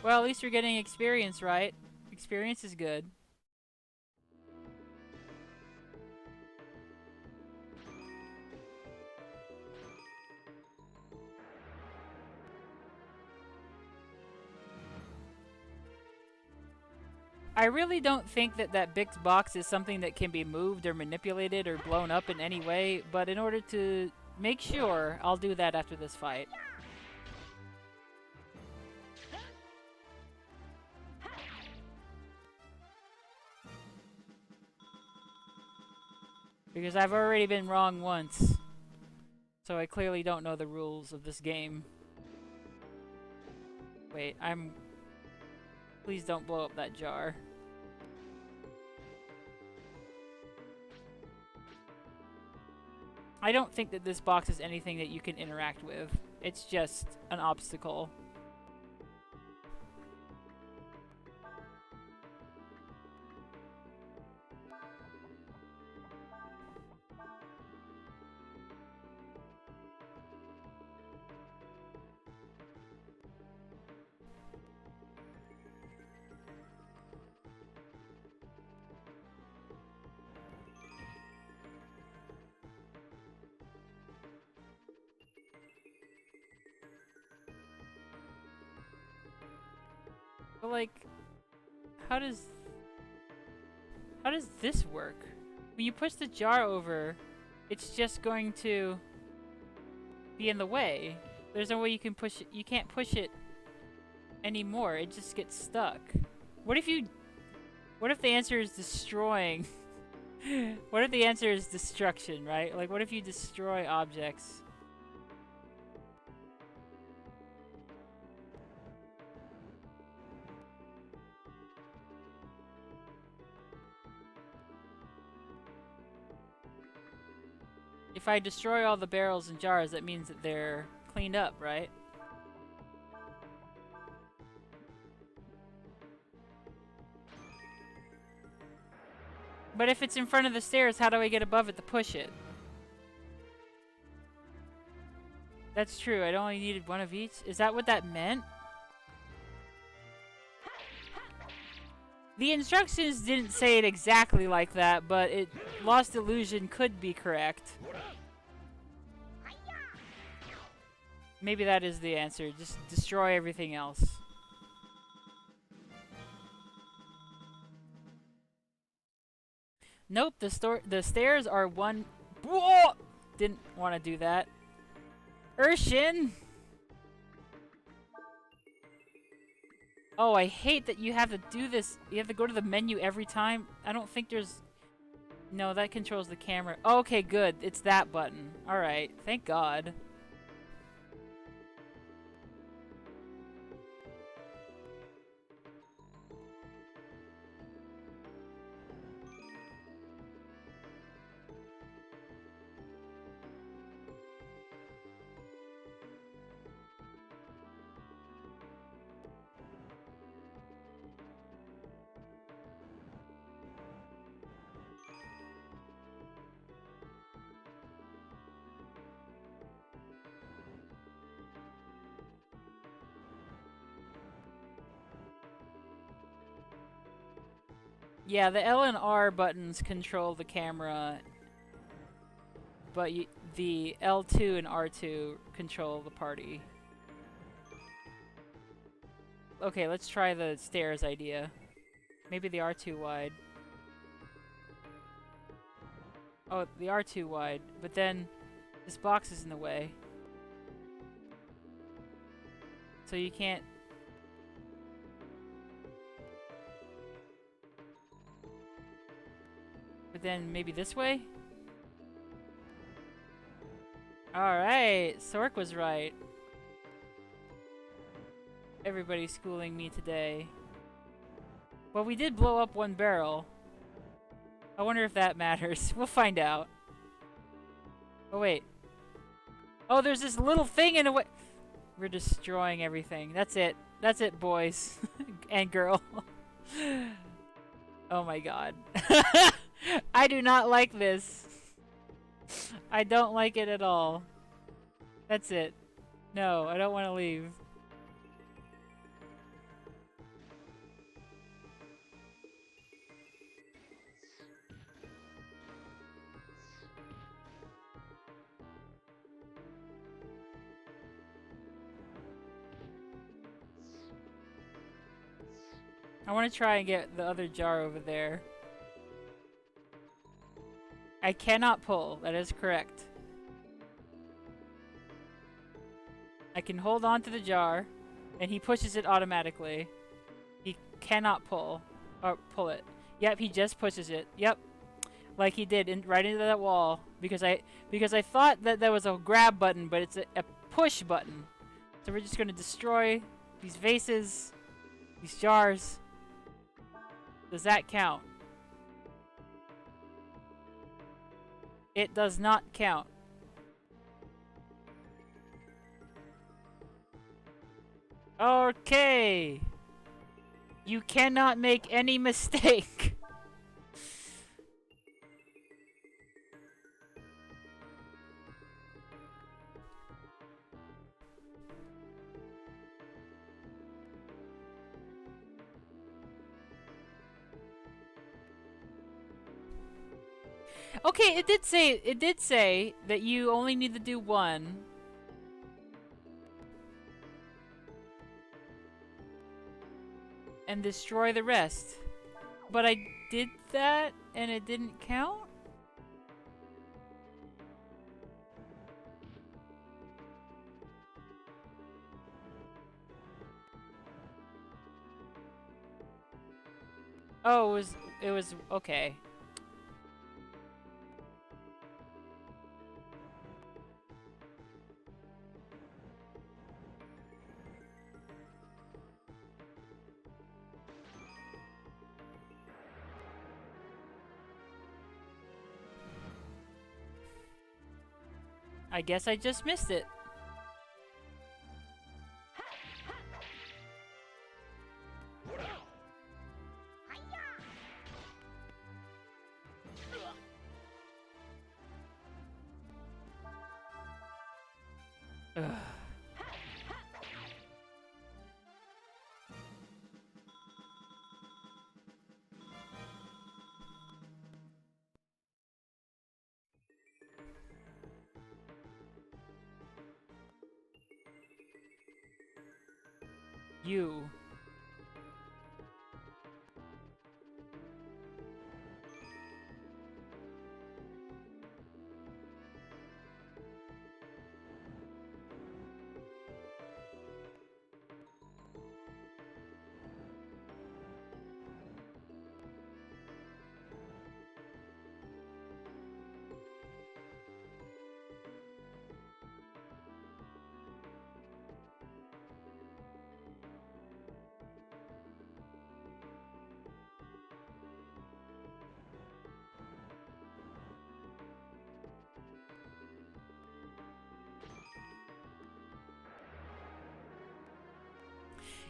Well, at least you're getting experience, right? Experience is good. I really don't think that that big box is something that can be moved or manipulated or blown up in any way, but in order to make sure, I'll do that after this fight. Because I've already been wrong once. So I clearly don't know the rules of this game. Wait, Please don't blow up that jar. I don't think that this box is anything that you can interact with. It's just an obstacle. But like, how does this work? When you push the jar over, it's just going to be in the way. There's no way you can push it. You can't push it anymore. It just gets stuck. What if the answer is destroying? What if the answer is destruction, right? Like, what if you destroy objects? If I destroy all the barrels and jars, that means that they're cleaned up, right? But if it's in front of the stairs, how do I get above it to push it? That's true, I only needed one of each. Is that what that meant? The instructions didn't say it exactly like that, but Lost Illusion could be correct. Maybe that is the answer. Just destroy everything else. Nope, the stairs are one... Whoa! Didn't want to do that. Urshan! Oh, I hate that you have to do this. You have to go to the menu every time. I don't think there's... No, that controls the camera. Okay, good. It's that button. Alright, thank God. Yeah, the L and R buttons control the camera, but the L2 and R2 control the party. Okay, let's try the stairs idea. Maybe the R2 wide. Oh, the R2 wide, but then this box is in the way. So you can't... But then maybe this way? Alright, Sork was right. Everybody's schooling me today. Well, we did blow up one barrel. I wonder if that matters. We'll find out. Oh, wait. Oh, there's this little thing in the way. We're destroying everything. That's it. That's it, boys. And girl. Oh my god. I do not like this. I don't like it at all. That's it. No, I don't want to leave. I want to try and get the other jar over there. I cannot pull. That is correct. I can hold on to the jar, and he pushes it automatically. He cannot pull. Or pull it. Yep, he just pushes it. Yep. Like he did right into that wall. Because I thought that there was a grab button, but it's a push button. So we're just going to destroy these vases, these jars. Does that count? It does not count. Okay. You cannot make any mistake. Okay, it did say that you only need to do one. And destroy the rest. But I did that and it didn't count? Oh, it was okay. I guess I just missed it. Ugh. You.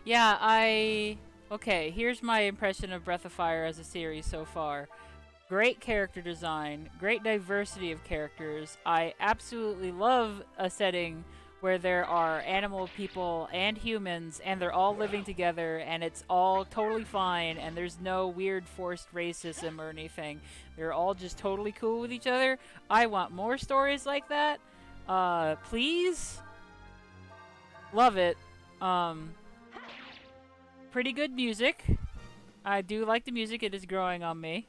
Yeah, okay, here's my impression of Breath of Fire as a series so far. Great character design, great diversity of characters. I absolutely love a setting where there are animal people and humans, and they're all living together, and it's all totally fine, and there's no weird forced racism or anything. They're all just totally cool with each other. I want more stories like that. Please? Love it. Pretty good music. I do like the music. It is growing on me.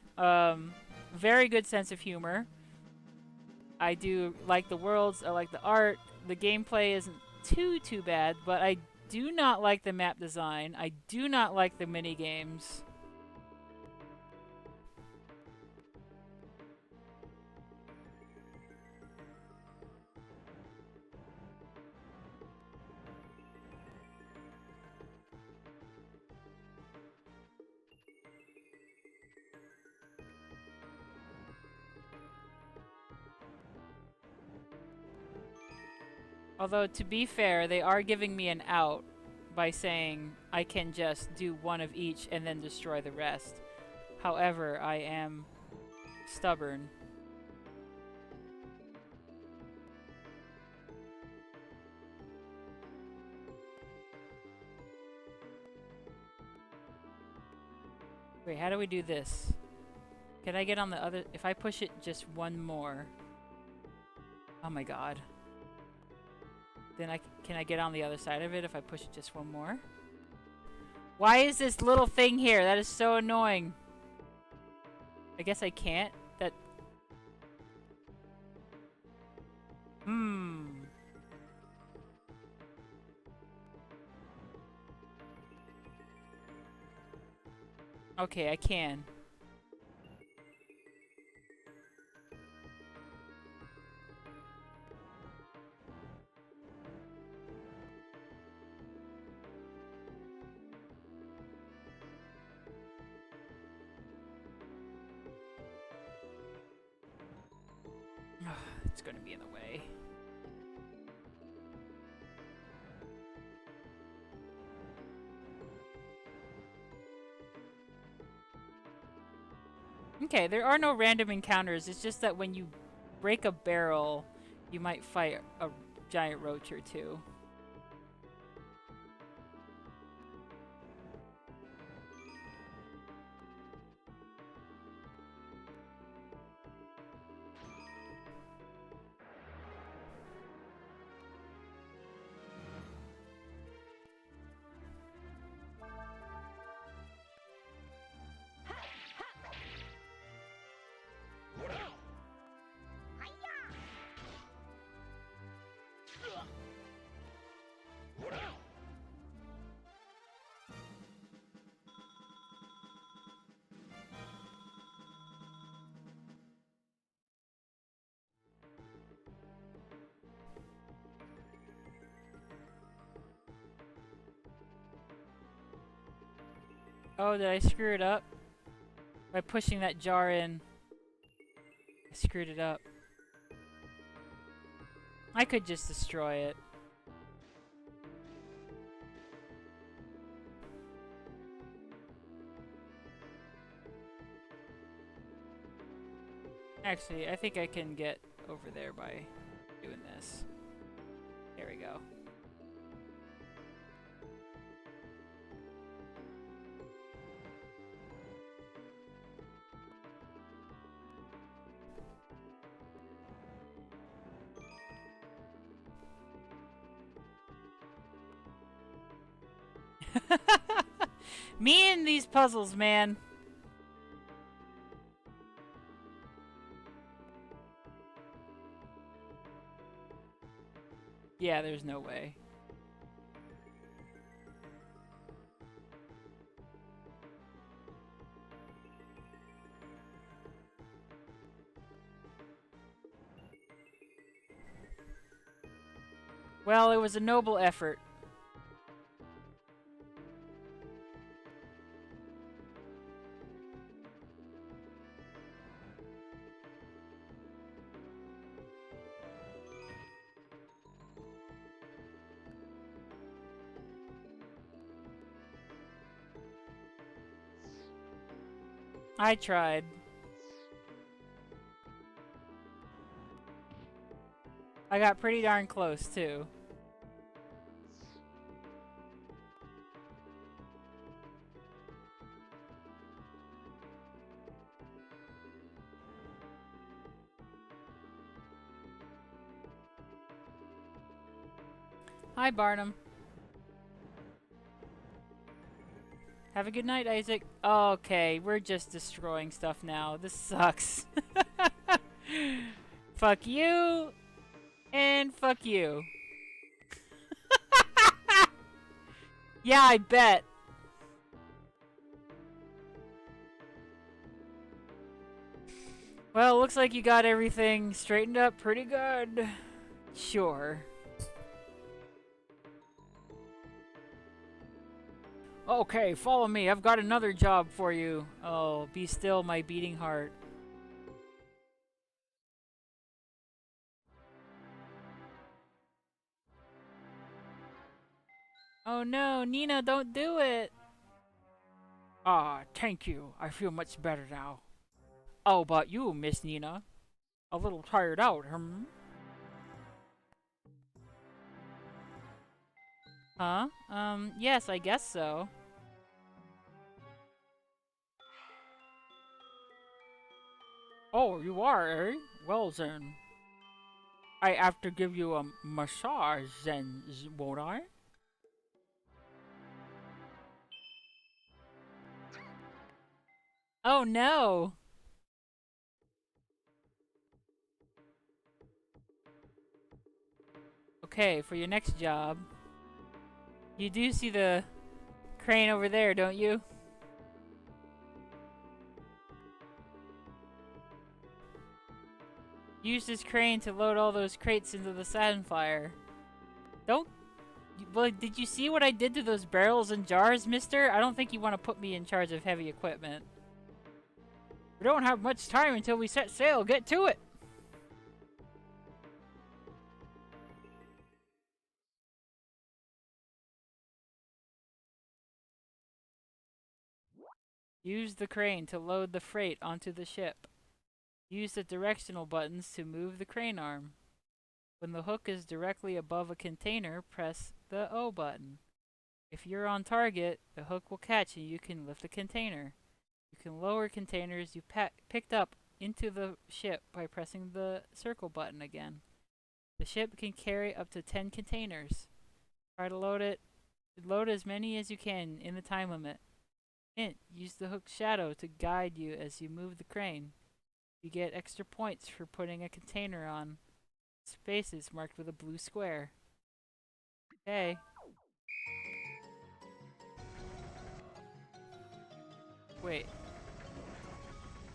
Very good sense of humor. I do like the worlds. I like the art. The gameplay isn't too bad, but I do not like the map design. I do not like the mini games. Although, to be fair, they are giving me an out by saying I can just do one of each and then destroy the rest. However, I am stubborn. Wait, how do we do this? Can I get on the other... If I push it just one more... Oh my god. Then can I get on the other side of it if I push it just one more? Why is this little thing here? That is so annoying. I guess I can't. That... Okay, I can. It's gonna be in the way. Okay, there are no random encounters. It's just that when you break a barrel, you might fight a giant roach or two. Oh, did I screw it up? By pushing that jar in. I screwed it up. I could just destroy it. Actually, I think I can get over there by doing this. There we go. Me and these puzzles, man. Yeah, there's no way. Well, it was a noble effort. I tried. I got pretty darn close, too. Hi, Barnum. Have a good night, Isaac. Okay, we're just destroying stuff now. This sucks. Fuck you. And fuck you. Yeah, I bet. Well, looks like you got everything straightened up pretty good. Sure. Okay, follow me. I've got another job for you. Oh, be still, my beating heart. Oh no, Nina, don't do it. Ah, thank you. I feel much better now. How about you, Miss Nina? A little tired out, hmm? Huh? Yes, I guess so. Oh, you are, eh? Well then. I have to give you a massage then, won't I? Oh no! Okay, for your next job, you do see the crane over there, don't you? Use this crane to load all those crates into the Sapphire. Don't. Well, did you see what I did to those barrels and jars, mister? I don't think you want to put me in charge of heavy equipment. We don't have much time until we set sail. Get to it! Use the crane to load the freight onto the ship. Use the directional buttons to move the crane arm. When the hook is directly above a container, press the O button. If you're on target, the hook will catch and you can lift the container. You can lower containers you picked up into the ship by pressing the circle button again. The ship can carry up to 10 containers. Try to load as many as you can in the time limit. Hint, use the hook's shadow to guide you as you move the crane. You get extra points for putting a container on spaces marked with a blue square. Okay. Wait.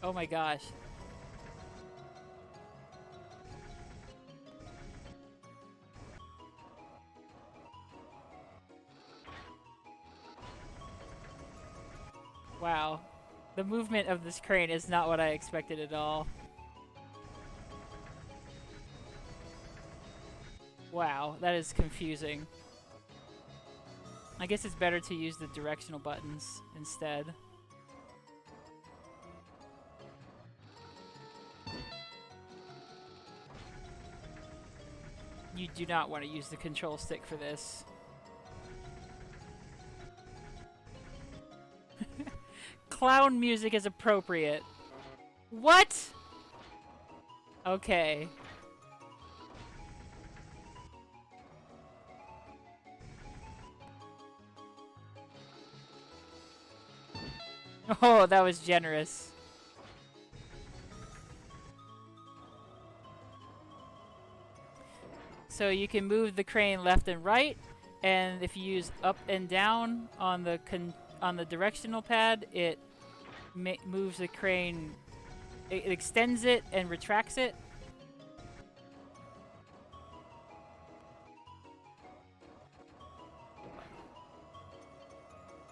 Oh my gosh. Wow. The movement of this crane is not what I expected at all. Wow, that is confusing. I guess it's better to use the directional buttons instead. You do not want to use the control stick for this. Clown music is appropriate. What? Okay. Oh, that was generous. So you can move the crane left and right, and if you use up and down on the directional pad, it moves the crane. It extends it and retracts it.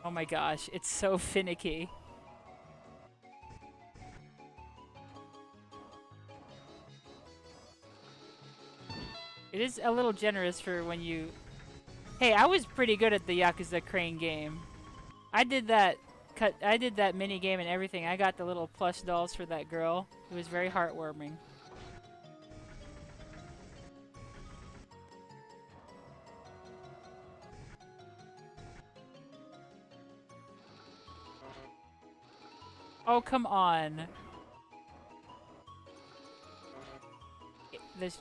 Oh my gosh, it's so finicky. It is a little generous for when you... Hey, I was pretty good at the Yakuza Crane game. I did that mini game and everything. I got the little plush dolls for that girl. It was very heartwarming. Oh, come on. This...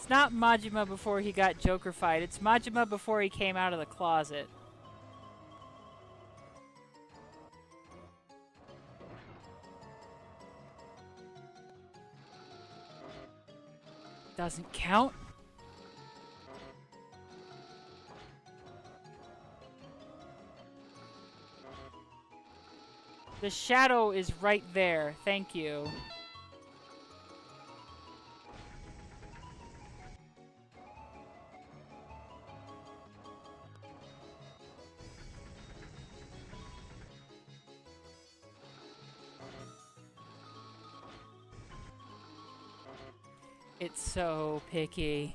It's not Majima before he got Joker-fied. It's Majima before he came out of the closet. Doesn't count. The shadow is right there. Thank you. It's so picky.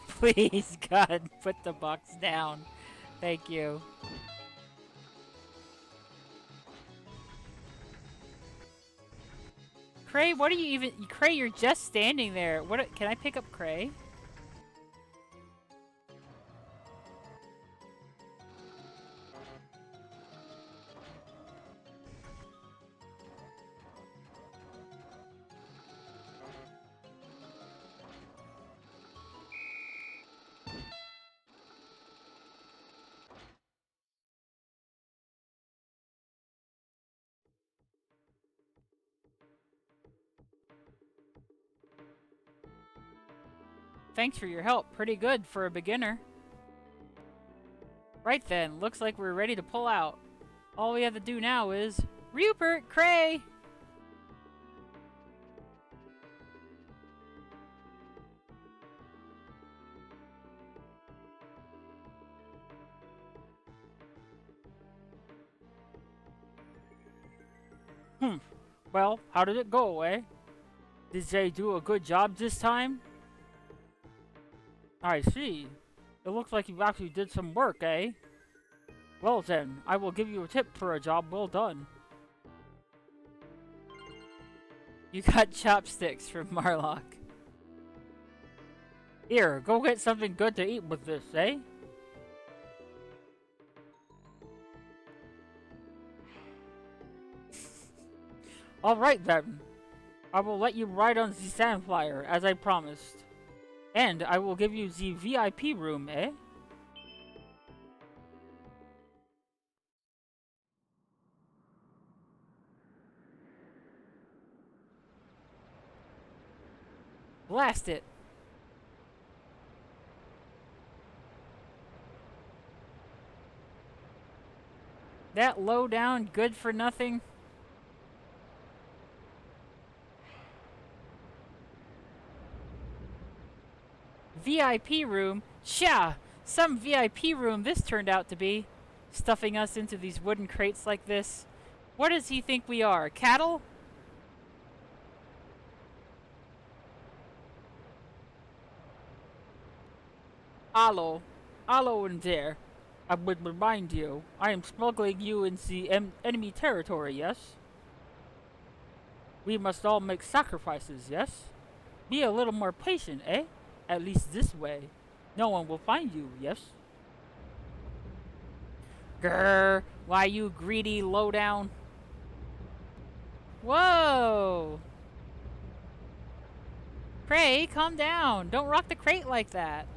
Please, God, put the box down. Thank you. Cray, what are you even... Cray, you're just standing there. What? Can I pick up Cray? Thanks for your help. Pretty good for a beginner. Right then, looks like we're ready to pull out. All we have to do now is... Rupert, Cray! Well, how did it go, eh? Did they do a good job this time? I see. It looks like you actually did some work, eh? Well then, I will give you a tip for a job well done. You got chopsticks from Marlock. Here, go get something good to eat with this, eh? Alright then. I will let you ride on the Sandflyer, as I promised. And I will give you the VIP room, eh? Blast it! That low-down, good-for-nothing... VIP room? Tja! Some VIP room this turned out to be. Stuffing us into these wooden crates like this. What does he think we are, cattle? Allo. Allo in there. I would remind you, I am smuggling you into enemy territory, yes? We must all make sacrifices, yes? Be a little more patient, eh? At least this way. No one will find you, yes? Grrr, why you greedy lowdown? Whoa! Cray, calm down. Don't rock the crate like that.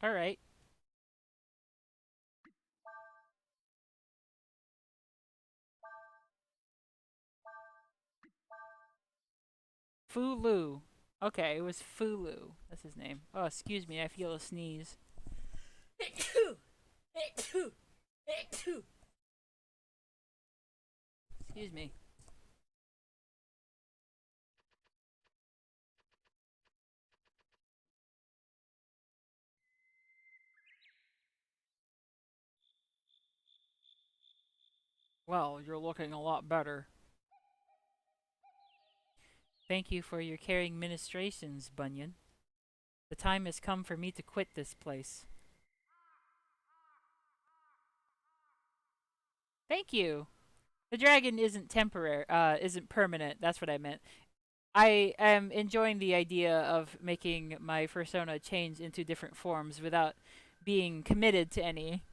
Alright. Fulu. Okay, it was Fulu. That's his name. Oh, excuse me, I feel a sneeze. Excuse me. Well, you're looking a lot better. Thank you for your caring ministrations, Bunyan. The time has come for me to quit this place. Thank you. The dragon isn't temporary, isn't permanent. That's what I meant. I am enjoying the idea of making my persona change into different forms without being committed to any.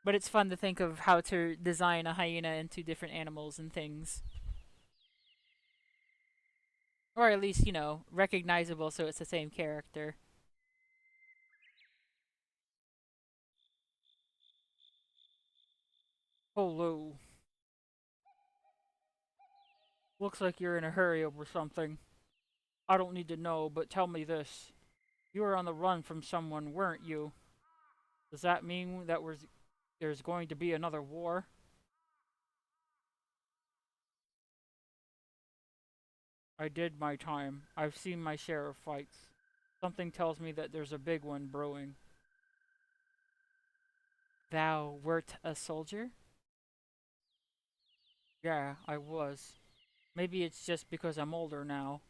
But it's fun to think of how to design a hyena into different animals and things. Or at least, recognizable so it's the same character. Hello. Looks like you're in a hurry over something. I don't need to know, but tell me this. You were on the run from someone, weren't you? Does that mean that there's going to be another war? I did my time. I've seen my share of fights. Something tells me that there's a big one brewing. Thou wert a soldier? Yeah, I was. Maybe it's just because I'm older now.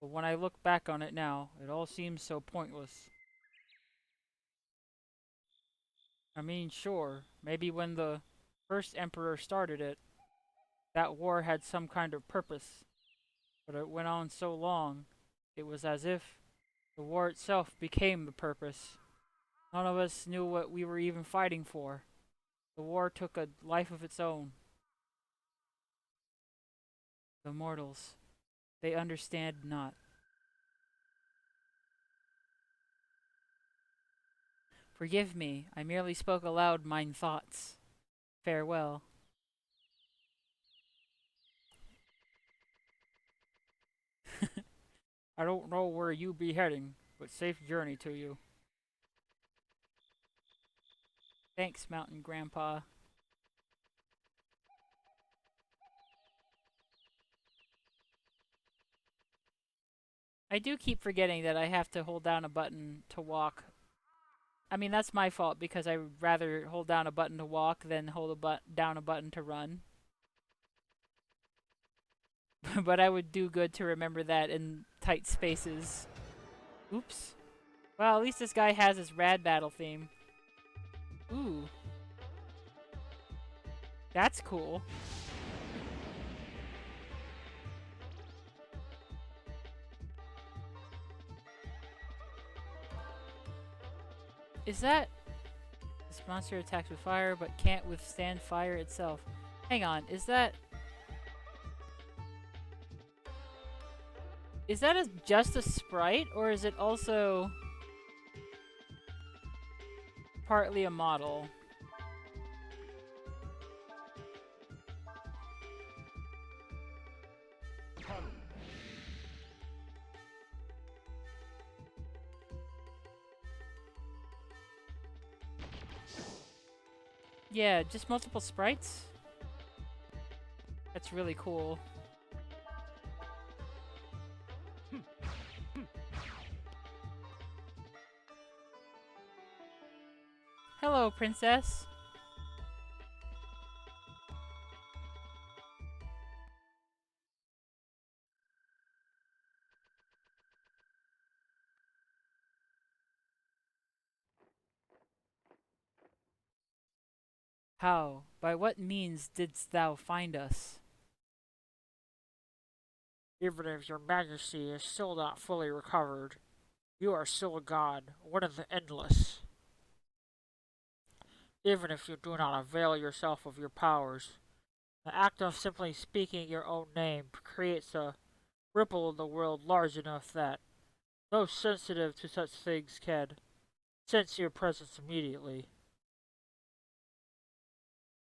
But when I look back on it now, it all seems so pointless. I mean, sure, maybe when the first emperor started it, that war had some kind of purpose. But it went on so long, it was as if the war itself became the purpose. None of us knew what we were even fighting for. The war took a life of its own. The mortals, they understand not. Forgive me, I merely spoke aloud mine thoughts. Farewell. I don't know where you be heading, but safe journey to you. Thanks, Mountain Grandpa. I do keep forgetting that I have to hold down a button to walk. I mean, that's my fault because I would rather hold down a button to walk than hold down a button to run. But I would do good to remember that in tight spaces. Oops. Well, at least this guy has his rad battle theme. Ooh, that's cool. Is that... This monster attacks with fire but can't withstand fire itself. Hang on, is that... Is that just a sprite, or is it also partly a model? Yeah, just multiple sprites? That's really cool. Hello, princess. How? By what means didst thou find us? Even if your majesty is still not fully recovered, you are still a god, one of the endless. Even if you do not avail yourself of your powers, the act of simply speaking your own name creates a ripple in the world large enough that those sensitive to such things can sense your presence immediately.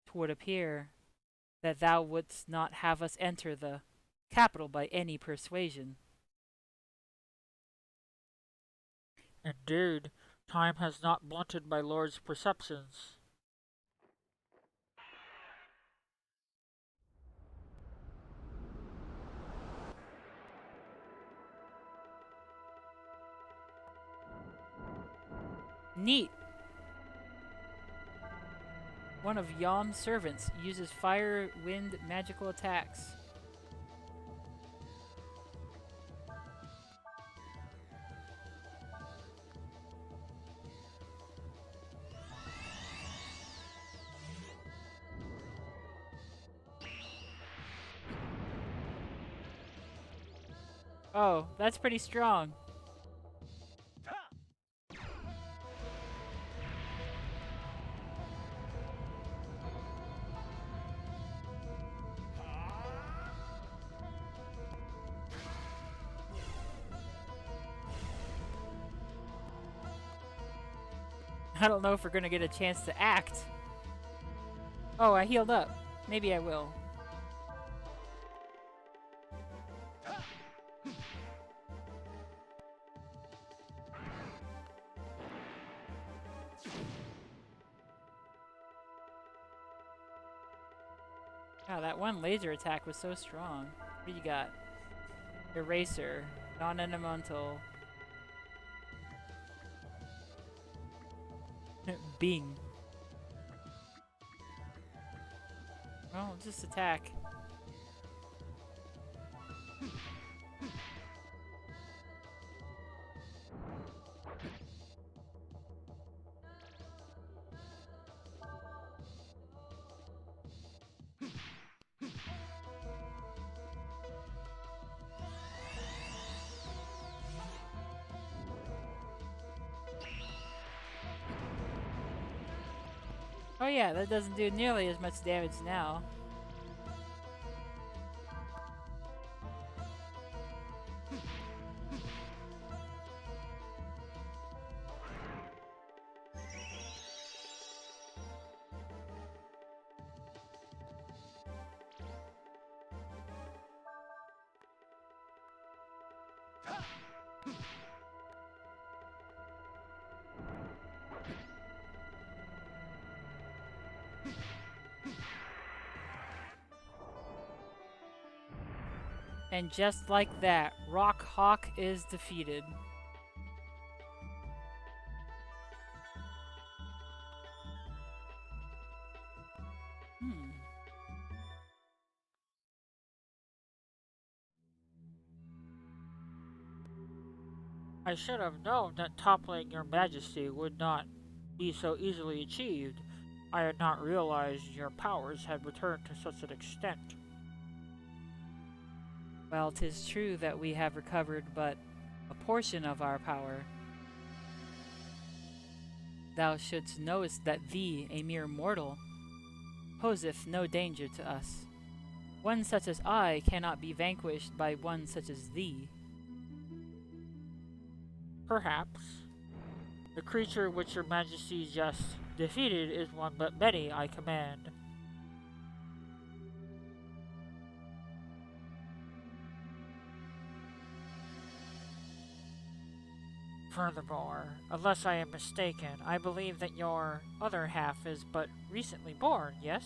'Twould appear that thou wouldst not have us enter the capital by any persuasion. Indeed, time has not blunted my lord's perceptions. Neat! One of Yom's servants uses fire, wind, magical attacks. Oh, that's pretty strong. I don't know if we're gonna get a chance to act. Oh, I healed up. Maybe I will. Wow, that one laser attack was so strong. What do you got? Eraser. Non-elemental. Bing. Well, just attack. Oh yeah, that doesn't do nearly as much damage now. And just like that, Rock Hawk is defeated. Hmm. I should have known that toppling your majesty would not be so easily achieved. I had not realized your powers had returned to such an extent. Well, 'tis true that we have recovered but a portion of our power. Thou shouldst knowest that thee, a mere mortal, poseth no danger to us. One such as I cannot be vanquished by one such as thee. Perhaps. The creature which your majesty just defeated is one but many I command. Furthermore, unless I am mistaken, I believe that your other half is but recently born, yes?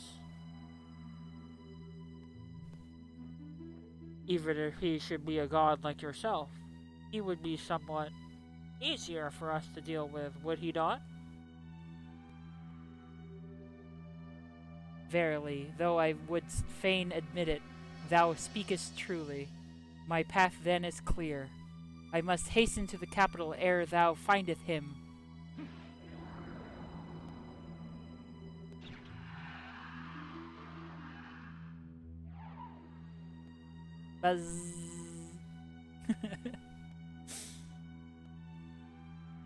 Even if he should be a god like yourself, he would be somewhat easier for us to deal with, would he not? Verily, though I would fain admit it, thou speakest truly. My path then is clear. I must hasten to the capital ere thou findeth him. Buzz.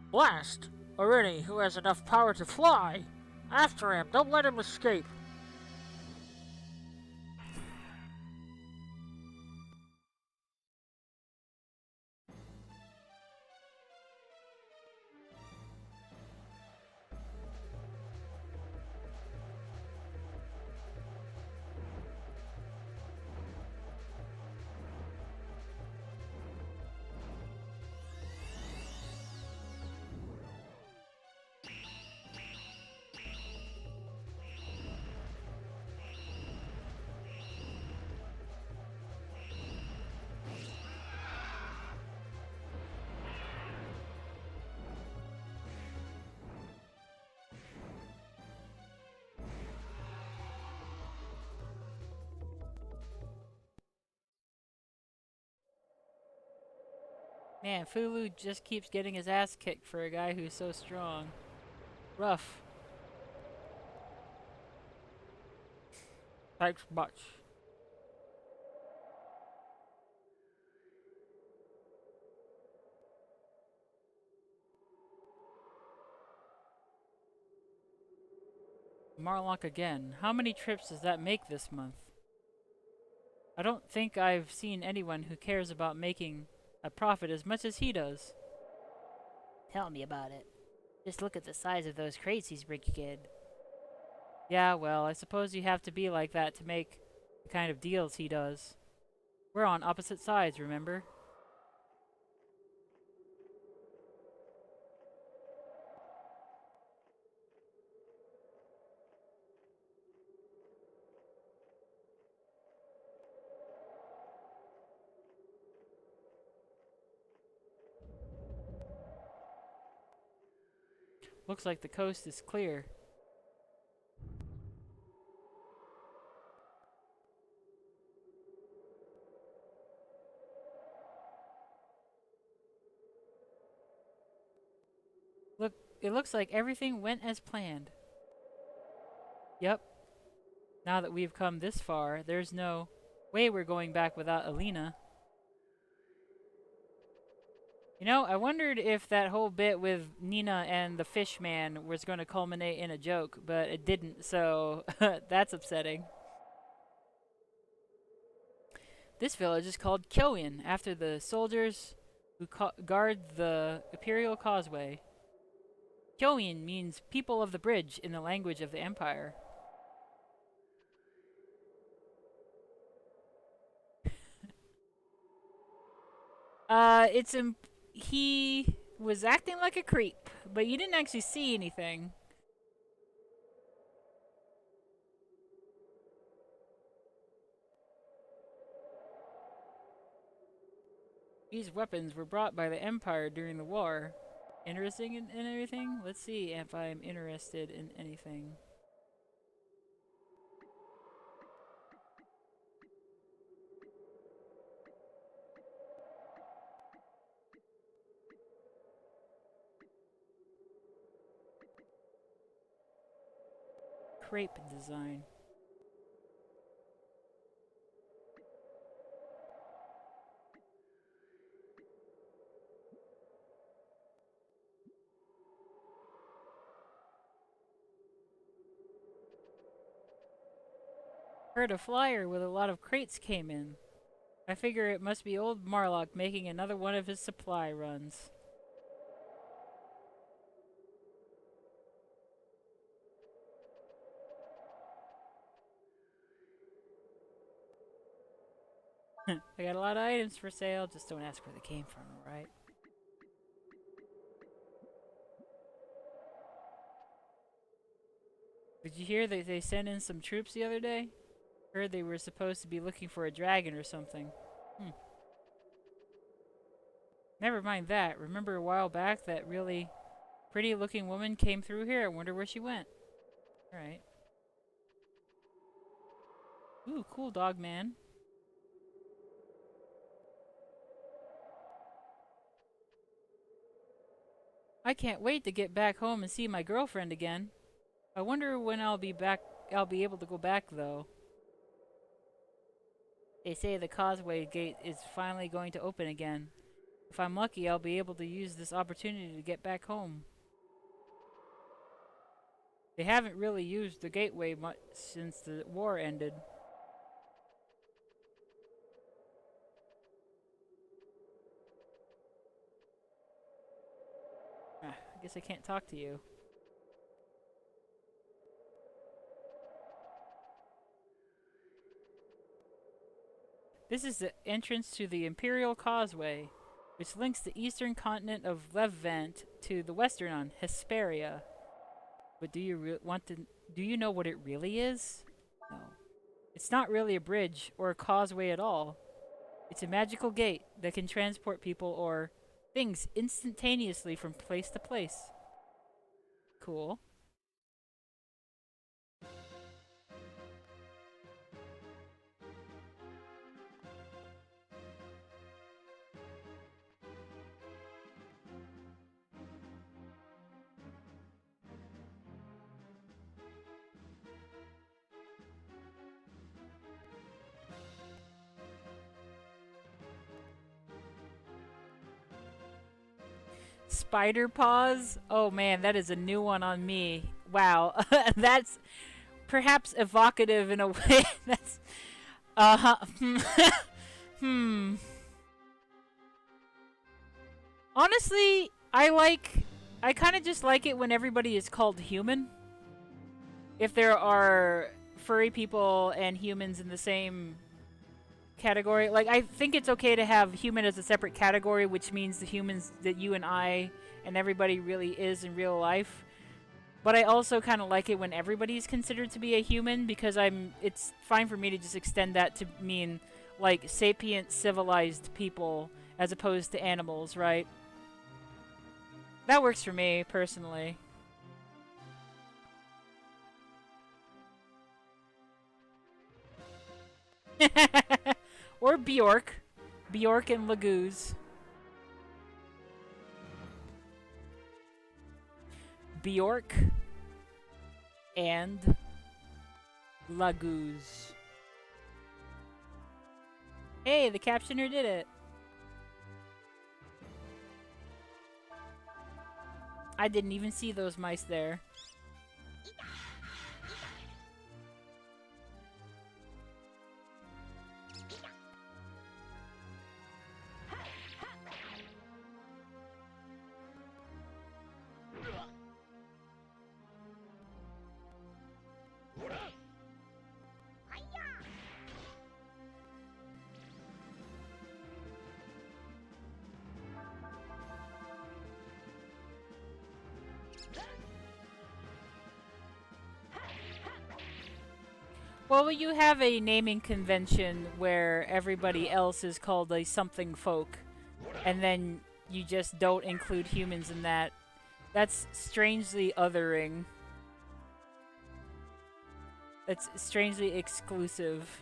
Blast! Already, who has enough power to fly? After him, don't let him escape. Man, Fulu just keeps getting his ass kicked for a guy who's so strong. Rough. Thanks much. Marlock again. How many trips does that make this month? I don't think I've seen anyone who cares about making a profit as much as he does. Tell me about it. Just look at the size of those crates he's bringing in. Yeah, well, I suppose you have to be like that to make the kind of deals he does. We're on opposite sides, remember? Looks like the coast is clear. Look, it looks like everything went as planned. Yep. Now that we've come this far, there's no way we're going back without Alina. You know, I wondered if that whole bit with Nina and the fish man was going to culminate in a joke, but it didn't, so that's upsetting. This village is called Kyoin, after the soldiers who guard the Imperial Causeway. Kyoin means people of the bridge in the language of the Empire. He was acting like a creep, but you didn't actually see anything. These weapons were brought by the Empire during the war. Interesting in anything? Let's see if I'm interested in anything. Crepe design. Heard a flyer with a lot of crates came in. I figure it must be old Marlock making another one of his supply runs. I got a lot of items for sale, just don't ask where they came from, alright? Did you hear that they sent in some troops the other day? Heard they were supposed to be looking for a dragon or something. Never mind that. Remember a while back that really pretty looking woman came through here? I wonder where she went. Alright. Ooh, cool dog man. I can't wait to get back home and see my girlfriend again. I wonder when I'll be able to go back though. They say the causeway gate is finally going to open again. If I'm lucky, I'll be able to use this opportunity to get back home. They haven't really used the gateway much since the war ended. I guess I can't talk to you. This is the entrance to the Imperial Causeway, which links the eastern continent of Levant to the western on Hesperia. But do you do you know what it really is? No. It's not really a bridge or a causeway at all. It's a magical gate that can transport people or things instantaneously from place to place. Cool. Spider paws? Oh man, that is a new one on me. Wow. That's perhaps evocative in a way. That's hmm. Honestly, I kind of just like it when everybody is called human. If there are furry people and humans in the same category, like I think it's okay to have human as a separate category, which means the humans that you and I and everybody really is in real life. But I also kind of like it when everybody's considered to be a human, because it's fine for me to just extend that to mean like sapient civilized people as opposed to animals, right? That works for me personally. Or Bjork. Bjork and Laguz. Bjork and Laguz. Hey, the captioner did it. I didn't even see those mice there. Well, you have a naming convention where everybody else is called a something folk, and then you just don't include humans in that. That's strangely othering. That's strangely exclusive.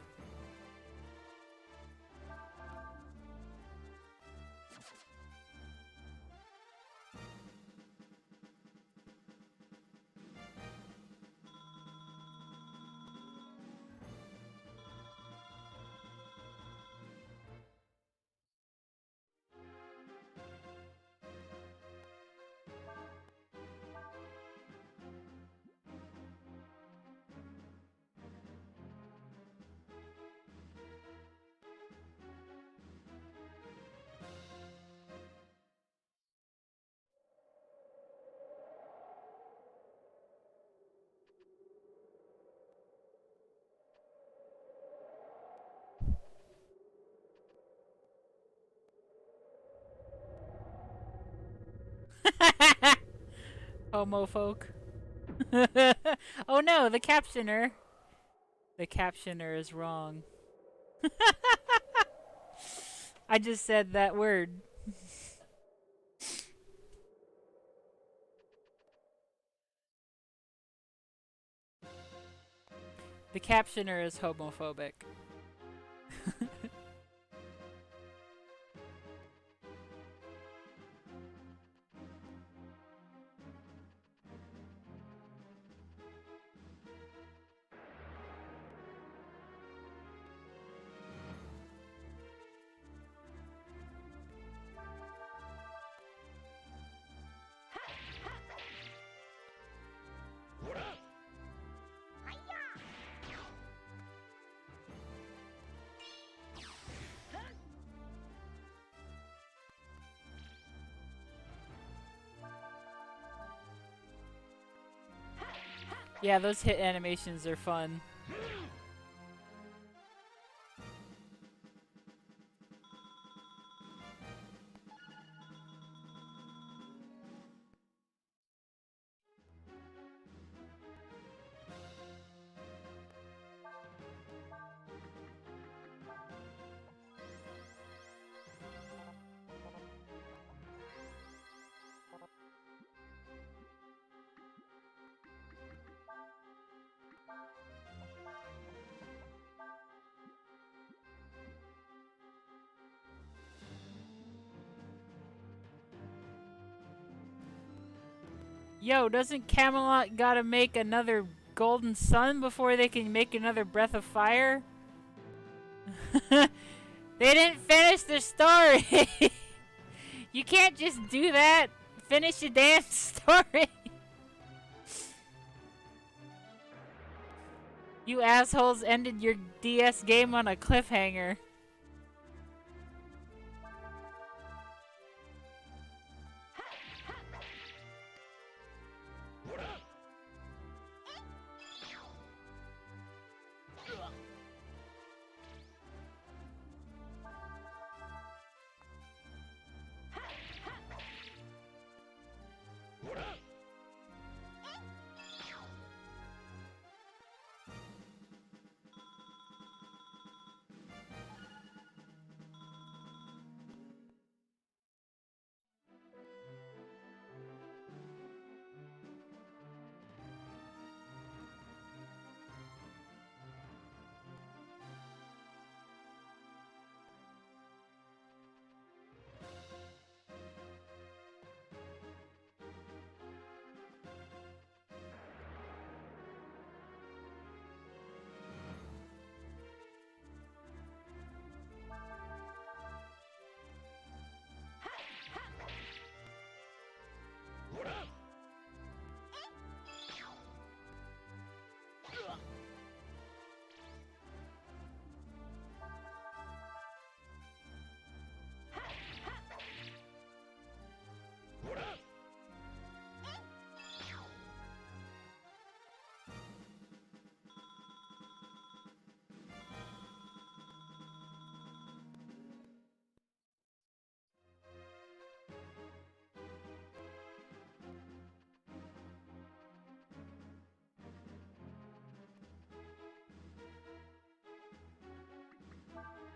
Homo folk. Oh no, the captioner. The captioner is wrong. I just said that word. The captioner is homophobic. Yeah, those hit animations are fun. Yo, doesn't Camelot gotta make another golden sun before they can make another breath of fire? They didn't finish the story! You can't just do that Finish your damn story. You assholes ended your DS game on a cliffhanger.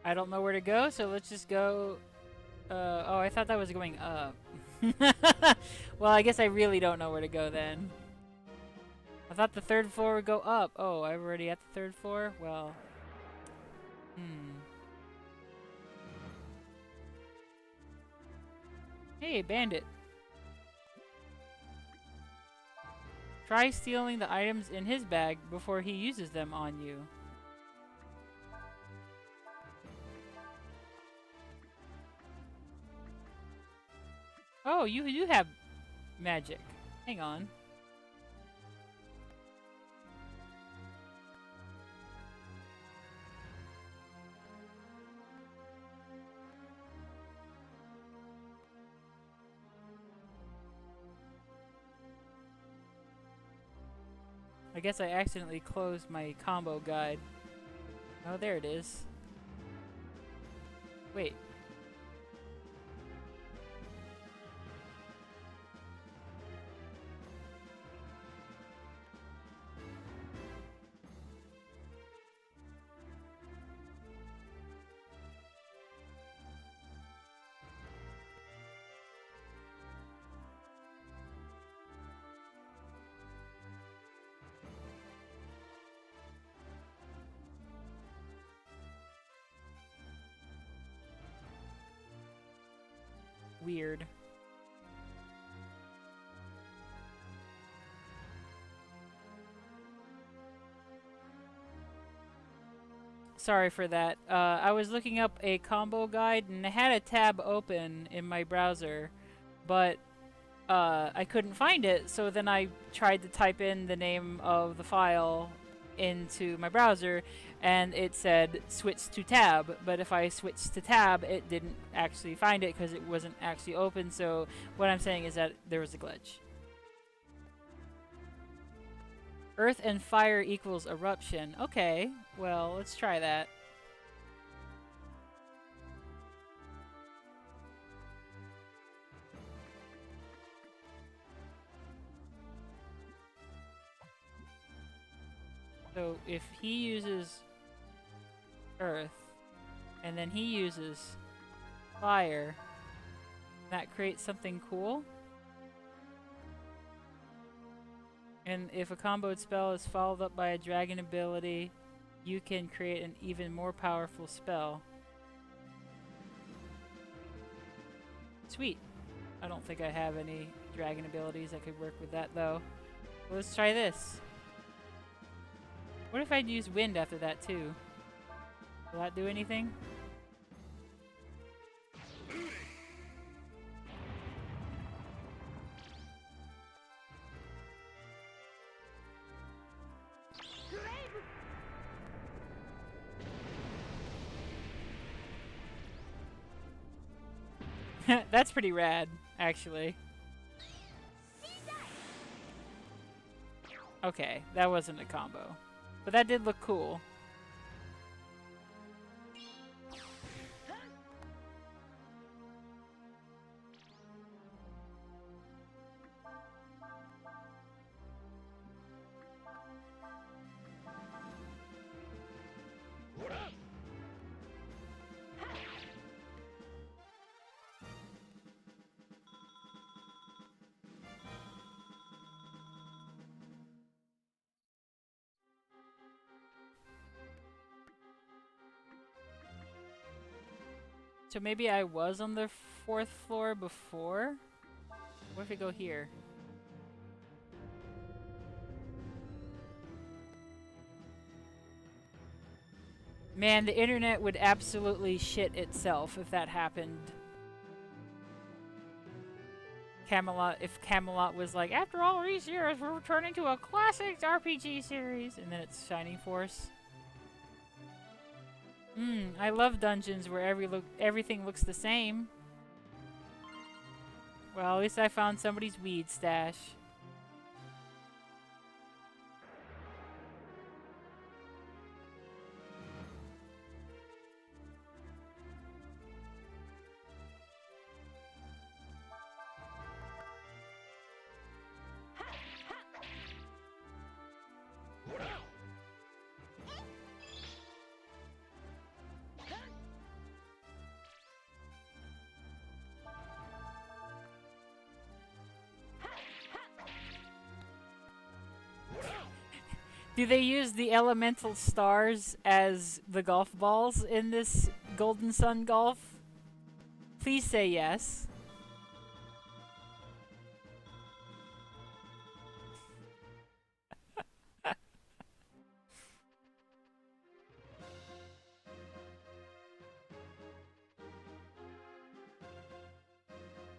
I don't know where to go, so let's just go. Oh, I thought that was going up. Well, I guess I really don't know where to go then. I thought the third floor would go up. Oh, I'm already at the third floor? Well. Hey, bandit. Try stealing the items in his bag before he uses them on you. Oh, you do have magic. Hang on. I guess I accidentally closed my combo guide. Oh, there it is. Wait. Weird. Sorry for that. I was looking up a combo guide and I had a tab open in my browser, but I couldn't find it, so then I tried to type in the name of the file into my browser and it said switch to tab, but if I switched to tab it didn't actually find it because it wasn't actually open. So what I'm saying is that there was a glitch. Earth and fire equals eruption. Okay, well, let's try that. So if he uses earth and then he uses fire, that creates something cool. And if a comboed spell is followed up by a dragon ability, you can create an even more powerful spell. Sweet. I don't think I have any dragon abilities that could work with that though. Well, let's try this. What if I'd use wind after that too? Will that do anything? That's pretty rad, actually. Okay, that wasn't a combo. But that did look cool. So maybe I was on the 4th floor before? What if we go here? Man, the internet would absolutely shit itself if that happened. If Camelot was like, after all these years, we're returning to a classic RPG series, and then it's Shining Force. I love dungeons where everything looks the same. Well, at least I found somebody's weed stash. Do they use the elemental stars as the golf balls in this Golden Sun Golf? Please say yes.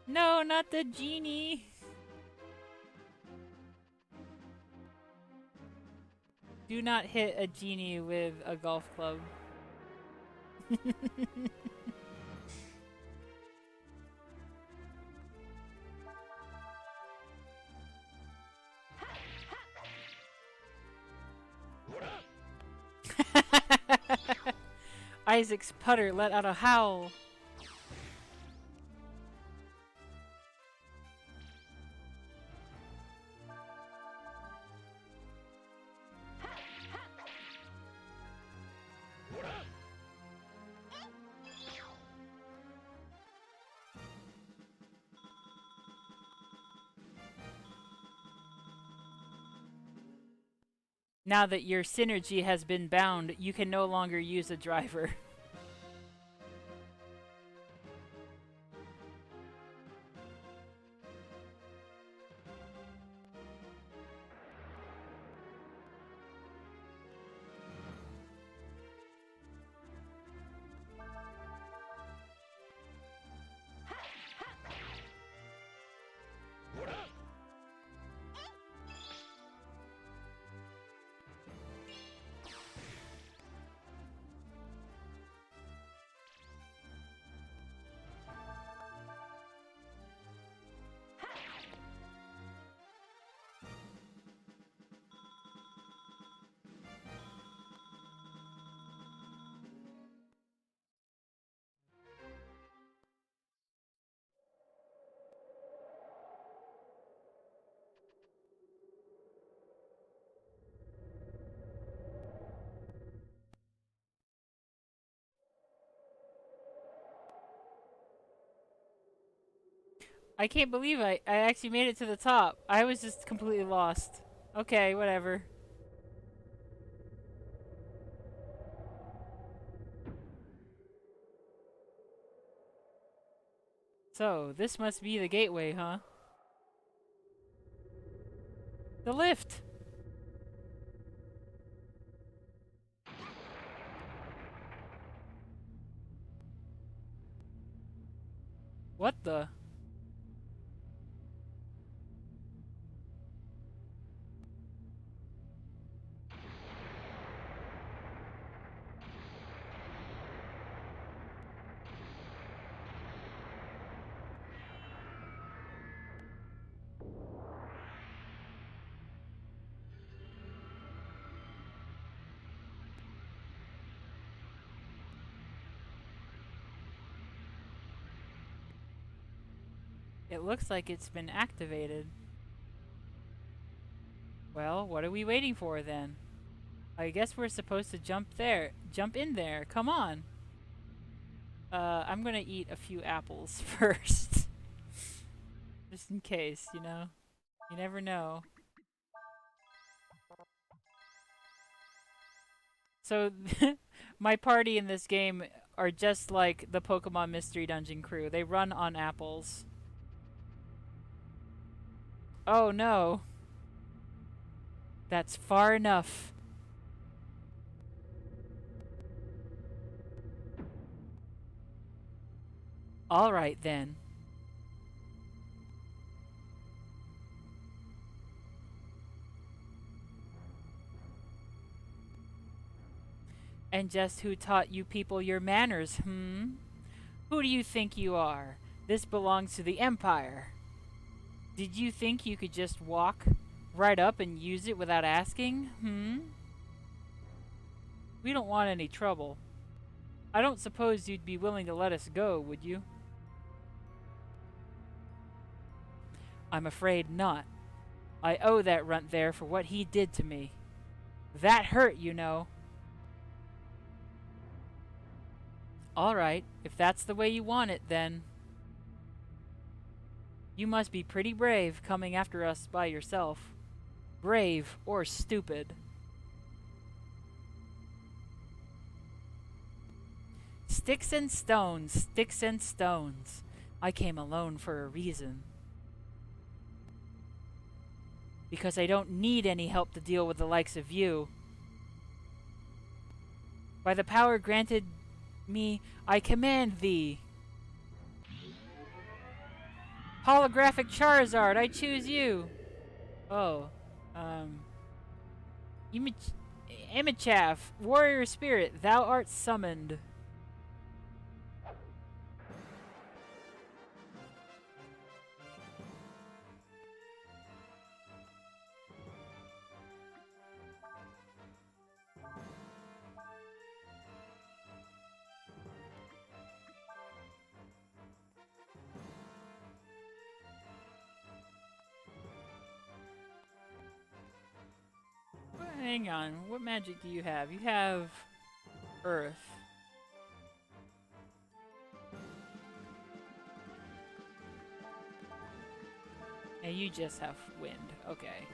No, not the genie. Do not hit a genie with a golf club. Isaac's putter let out a howl. Now that your synergy has been bound, you can no longer use a driver. I can't believe I actually made it to the top. I was just completely lost. Okay, whatever. So, this must be the gateway, huh? The lift! What the? It looks like it's been activated. Well, what are we waiting for then? I guess we're supposed to jump in there. Come on. I'm gonna eat a few apples first. Just in case, you know? You never know. So, my party in this game are just like the Pokemon Mystery Dungeon crew. They run on apples. Oh no. That's far enough. Alright then. And just who taught you people your manners, hmm? Who do you think you are? This belongs to the Empire. Did you think you could just walk right up and use it without asking, hmm? We don't want any trouble. I don't suppose you'd be willing to let us go, would you? I'm afraid not. I owe that runt there for what he did to me. That hurt, you know. Alright, if that's the way you want it, then. You must be pretty brave coming after us by yourself. Brave or stupid. Sticks and stones, sticks and stones. I came alone for a reason. Because I don't need any help to deal with the likes of you. By the power granted me, I command thee. Holographic Charizard, I choose you. Oh, Imichaff, warrior spirit, thou art summoned. Hang on, what magic do you have? You have Earth. And you just have Wind. Okay.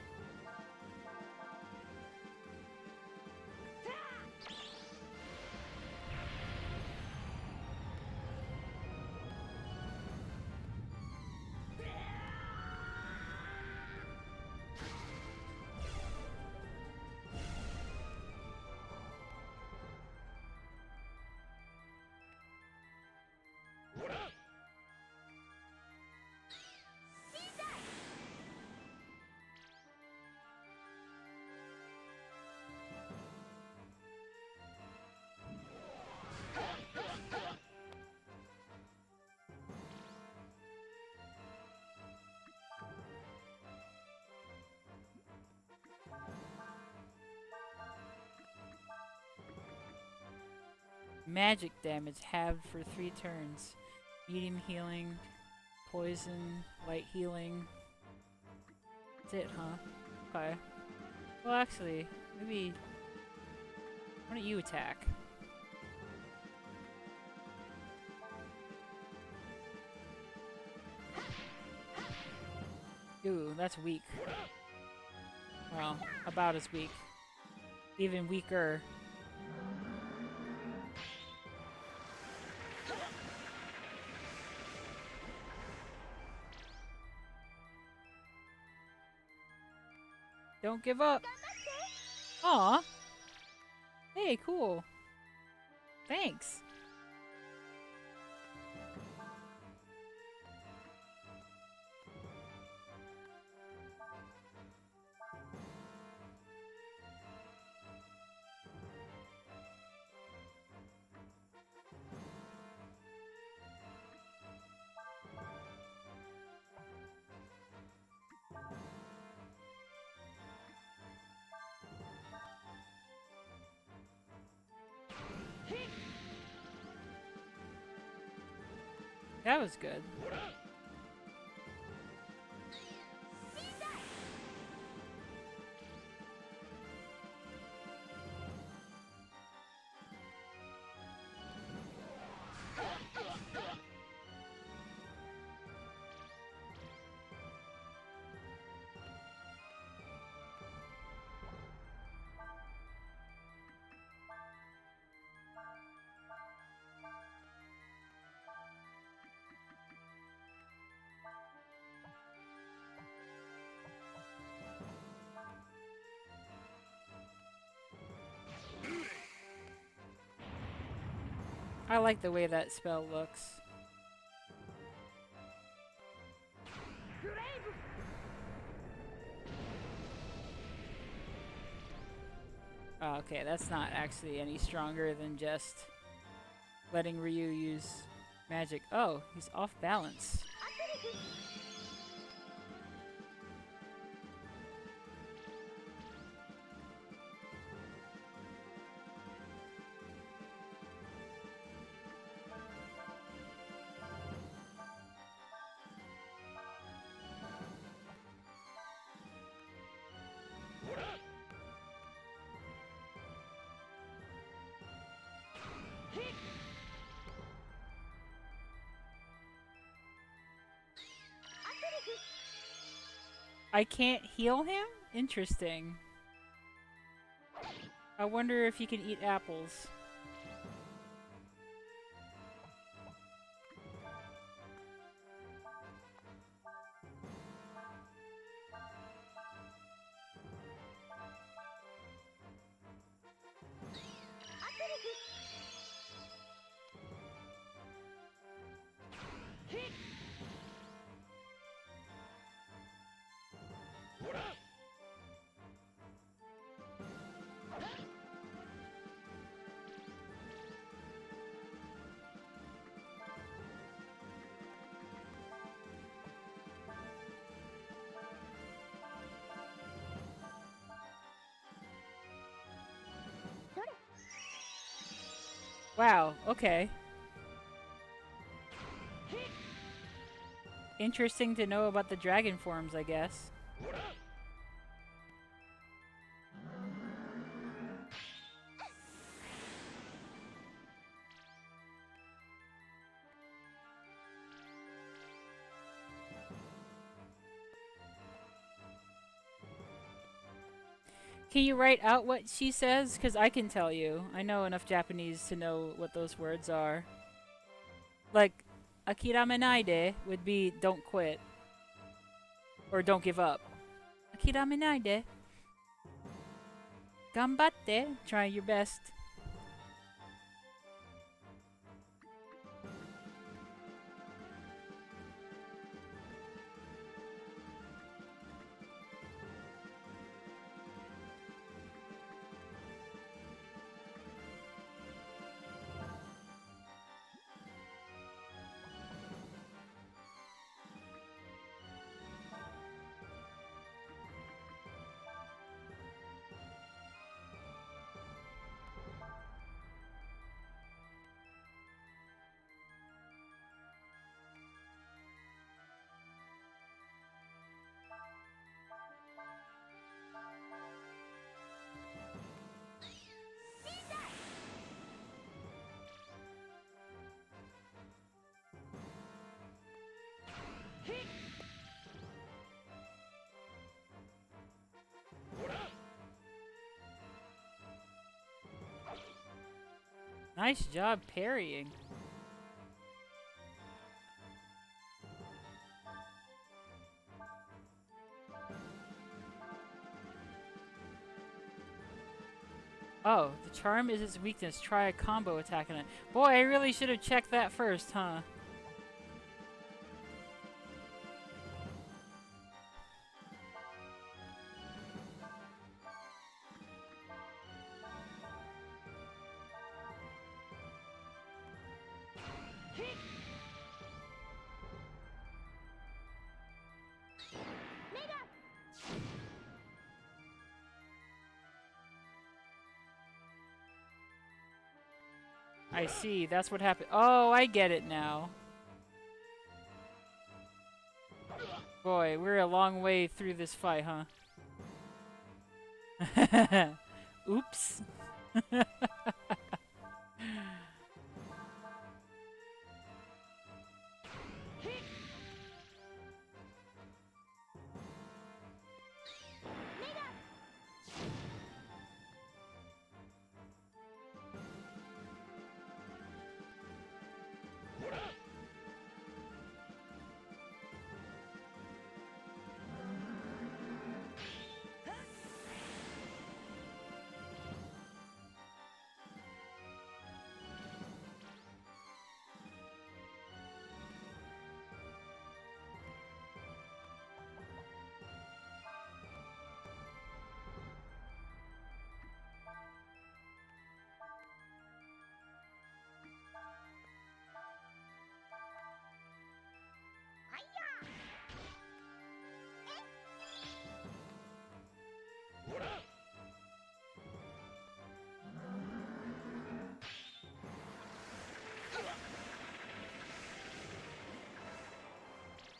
Magic damage halved for 3 turns. Medium healing, poison, light healing. That's it, huh? Okay. Well, actually, maybe... Why don't you attack? Ooh, that's weak. Well, about as weak. Even weaker. Don't give up. Aw. Hey, cool. Thanks. That was good. I like the way that spell looks. Oh, okay, that's not actually any stronger than just letting Ryu use magic. Oh, he's off balance. I can't heal him? Interesting. I wonder if he can eat apples. Wow, okay. Interesting to know about the dragon forms, I guess. Can you write out what she says? Because I can tell you. I know enough Japanese to know what those words are. Like, akiramenaide would be don't quit. Or don't give up. Akiramenaide. Gambatte. Try your best. Nice job parrying. Oh, the charm is its weakness. Try a combo attack on it. Boy, I really should have checked that first, huh? I see, that's what happened. Oh, I get it now. Boy, we're a long way through this fight, huh? Oops.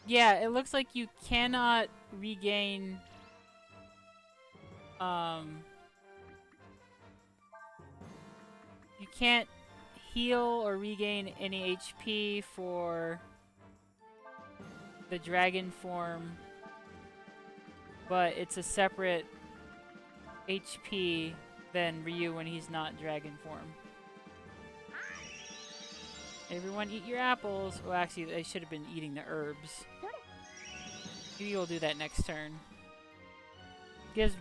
Yeah, it looks like you cannot regain um you can't heal or regain any HP for the dragon form, but it's a separate HP than Ryu when he's not dragon form. Everyone eat your apples. Well, actually, they should have been eating the herbs. Maybe we'll do that next turn. It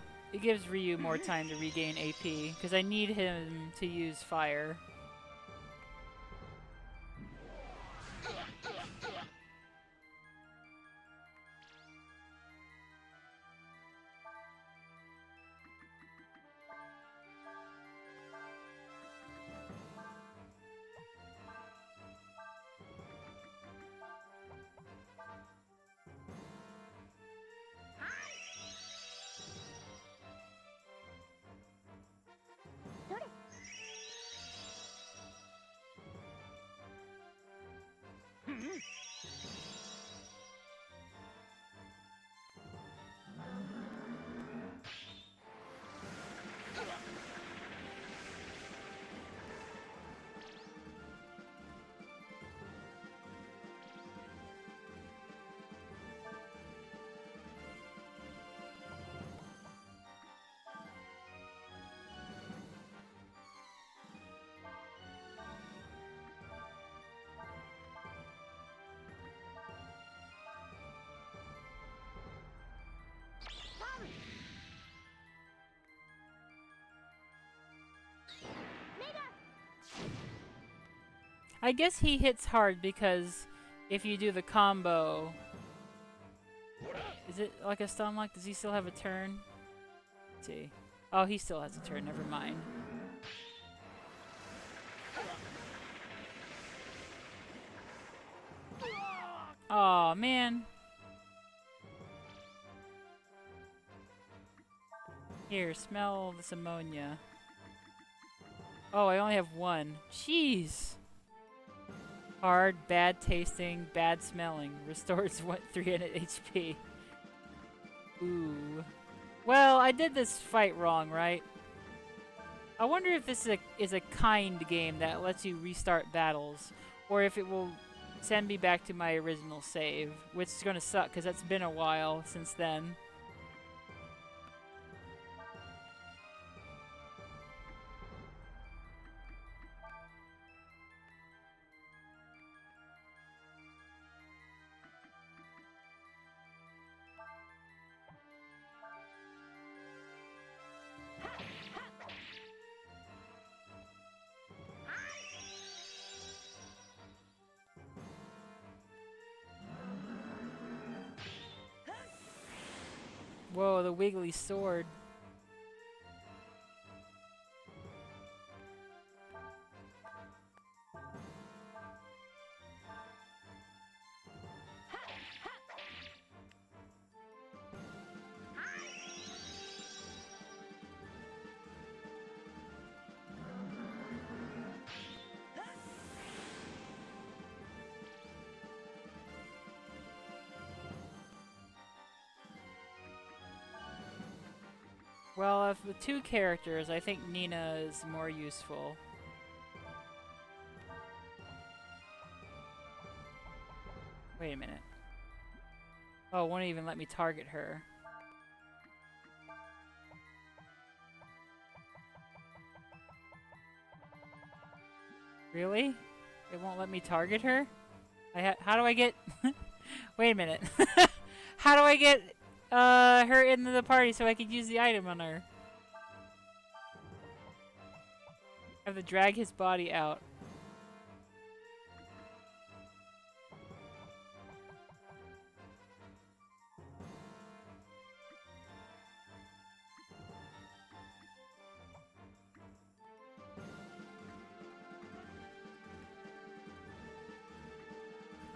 gives Ryu more time to regain AP, because I need him to use fire. I guess he hits hard because if you do the combo... Is it like a stun lock? Does he still have a turn? Let's see. Oh, he still has a turn. Never mind. Aw, man. Here, smell this ammonia. Oh, I only have one. Jeez. Hard, bad tasting, bad smelling. Restores 300 HP. Ooh. Well, I did this fight wrong, right? I wonder if this is a kind game that lets you restart battles, or if it will send me back to my original save, which is going to suck because it's been a while since then. Whoa, the wiggly sword. Well, of the two characters, I think Nina is more useful. Wait a minute. Oh, it won't even let me target her. Really? It won't let me target her? How do I get... Wait a minute. How do I get her into the party so I could use the item on her? I have to drag his body out.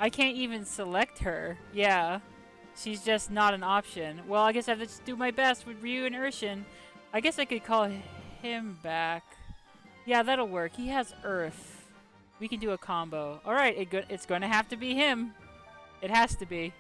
I can't even select her. Yeah. She's just not an option. Well, I guess I have to just do my best with Ryu and Urshin. I guess I could call him back. Yeah, that'll work. He has Earth. We can do a combo. Alright, it's going to have to be him. It has to be.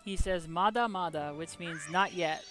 He says Mada Mada, which means not yet.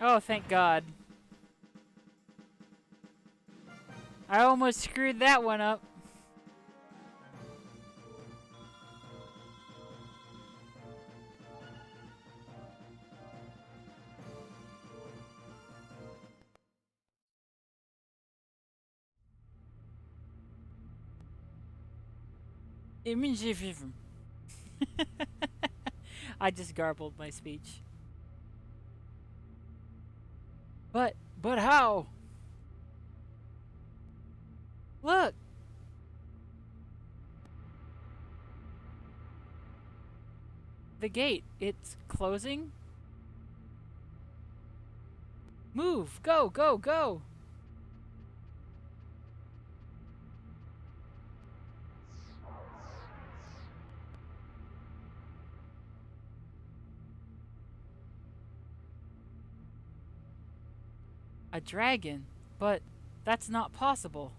Oh, thank God. I almost screwed that one up. I just garbled my speech. But how? Look! The gate, it's closing? Move! Go, go, go! A dragon? But that's not possible.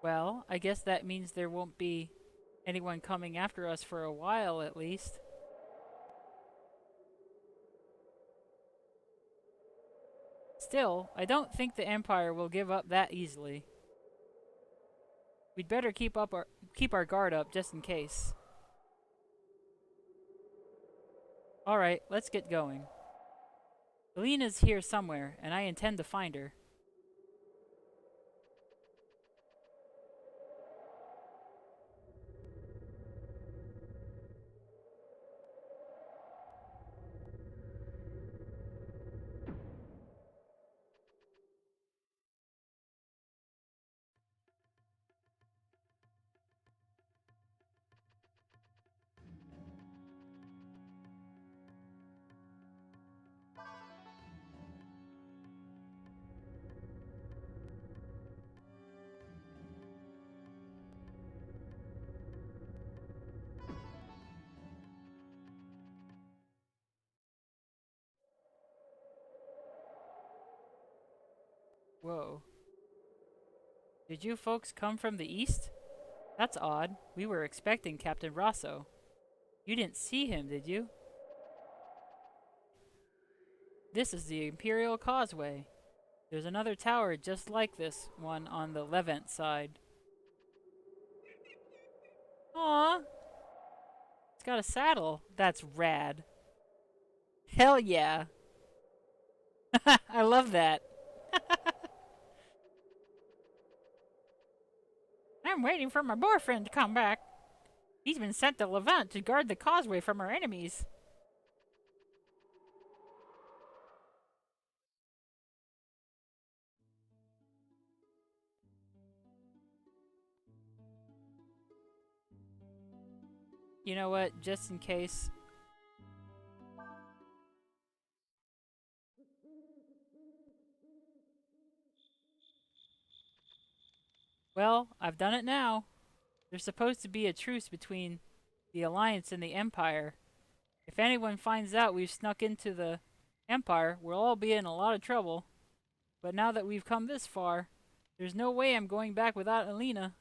Well, I guess that means there won't be anyone coming after us for a while at least. Still, I don't think the Empire will give up that easily. We'd better keep our guard up just in case. Alright, let's get going. Alina's here somewhere, and I intend to find her. Whoa. Did you folks come from the east? That's odd. We were expecting Captain Rosso. You didn't see him, did you? This is the Imperial Causeway. There's another tower just like this one on the Levant side. Aw! It's got a saddle. That's rad. Hell yeah! I love that. I'm waiting for my boyfriend to come back. He's been sent to Levant to guard the causeway from our enemies. You know what? Just in case. Well, I've done it now. There's supposed to be a truce between the Alliance and the Empire. If anyone finds out we've snuck into the Empire, we'll all be in a lot of trouble. But now that we've come this far, there's no way I'm going back without Alina.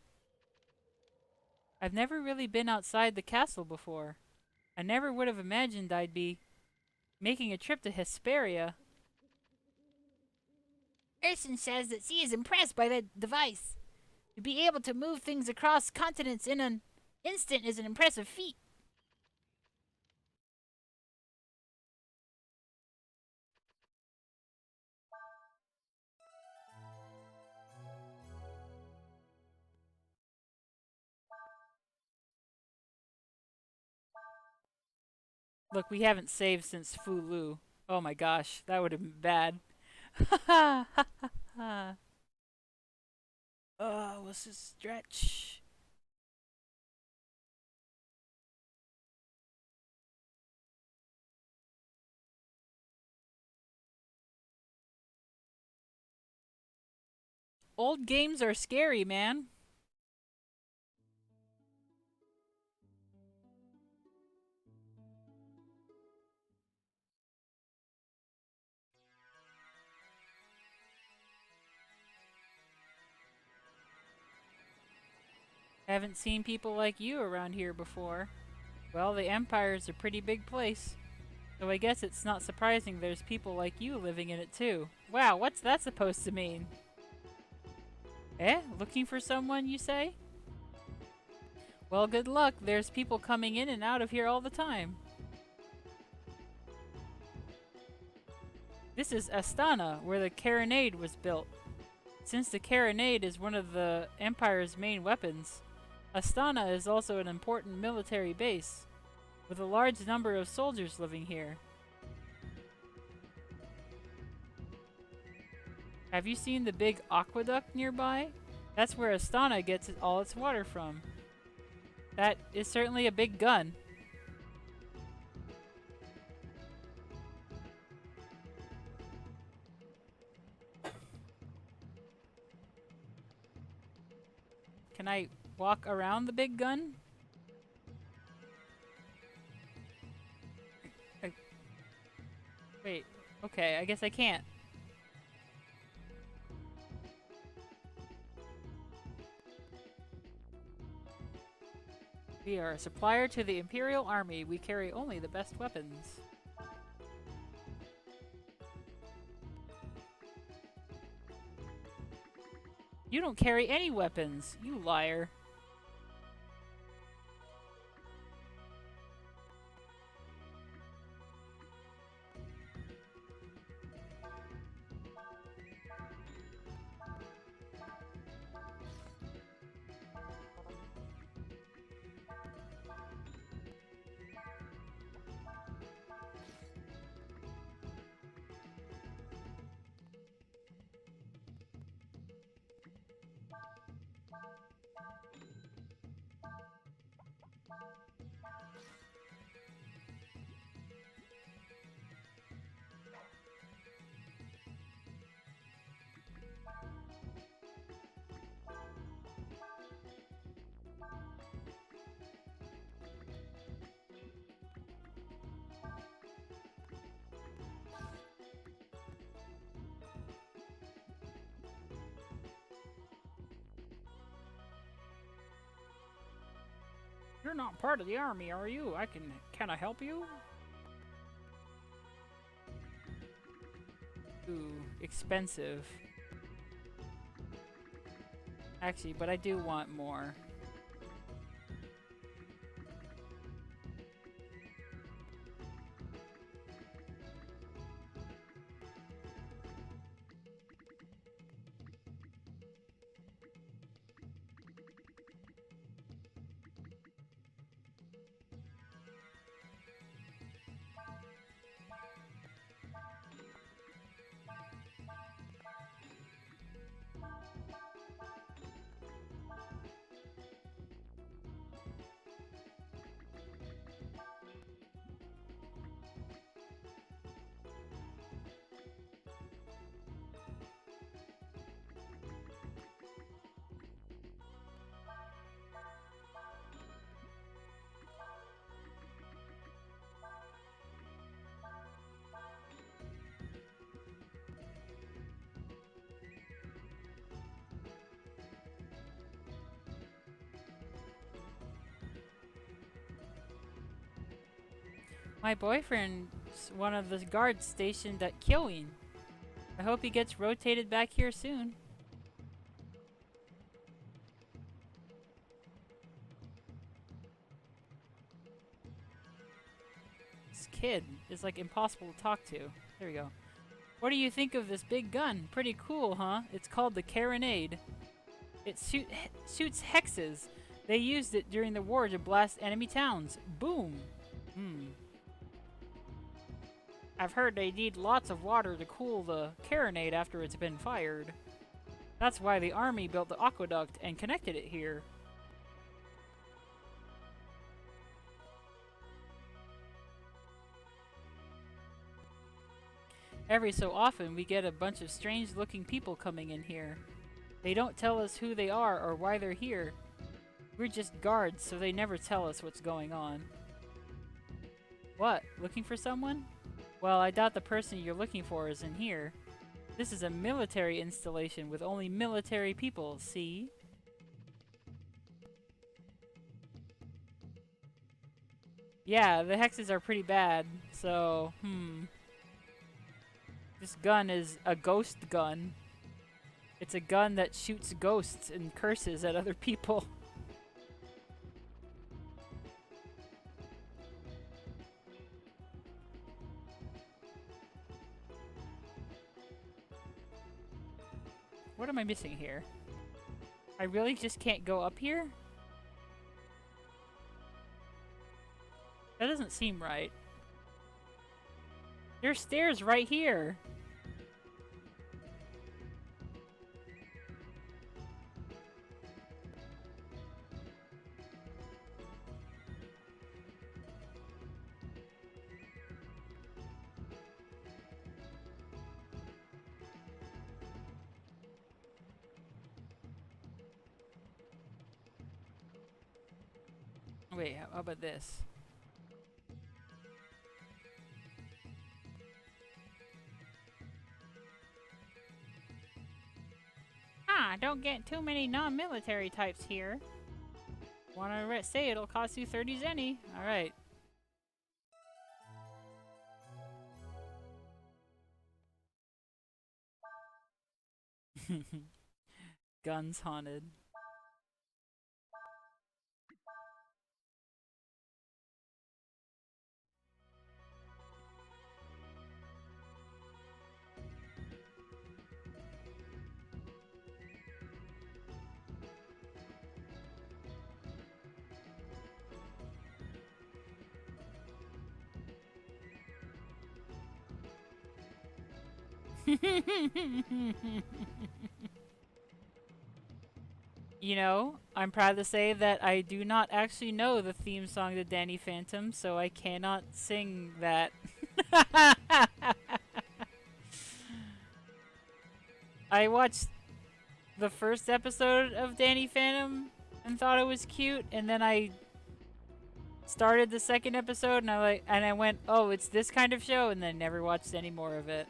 I've never really been outside the castle before. I never would have imagined I'd be making a trip to Hesperia. Urson says that she is impressed by the device. To be able to move things across continents in an instant is an impressive feat. Look, we haven't saved since Fulu. Oh my gosh, that would have been bad. Ha ha ha ha. Oh, what's this stretch? Old games are scary, man. Haven't seen people like you around here before. Well, the Empire's a pretty big place. So I guess it's not surprising there's people like you living in it too. Wow, what's that supposed to mean? Eh? Looking for someone, you say? Well, good luck. There's people coming in and out of here all the time. This is Astana, where the carronade was built. Since the carronade is one of the Empire's main weapons, Astana is also an important military base, with a large number of soldiers living here. Have you seen the big aqueduct nearby? That's where Astana gets all its water from. That is certainly a big gun. Can I walk around the big gun? I, wait, okay, I guess I can't. We are a supplier to the Imperial Army. We carry only the best weapons. You don't carry any weapons, you liar. You're not part of the army, are you? Can I help you? Ooh, expensive. Actually, but I do want more. My boyfriend's one of the guards stationed at Kyoin. I hope he gets rotated back here soon. This kid is like impossible to talk to. There we go. What do you think of this big gun? Pretty cool, huh? It's called the Carronade. It shoots hexes. They used it during the war to blast enemy towns. Boom! I've heard they need lots of water to cool the carronade after it's been fired. That's why the army built the aqueduct and connected it here. Every so often, we get a bunch of strange-looking people coming in here. They don't tell us who they are or why they're here. We're just guards, so they never tell us what's going on. What? Looking for someone? Well, I doubt the person you're looking for is in here. This is a military installation with only military people, see? Yeah, the hexes are pretty bad, so, This gun is a ghost gun. It's a gun that shoots ghosts and curses at other people. What am I missing here? I really just can't go up here? That doesn't seem right. There's stairs right here. Wait, how about this? Don't get too many non-military types here. Wanna say it'll cost you 30 zenny? Alright. Guns haunted. You know, I'm proud to say that I do not actually know the theme song to Danny Phantom, so I cannot sing that. I watched the first episode of Danny Phantom and thought it was cute, and then I started the second episode and I went, "Oh, it's this kind of show," and then never watched any more of it.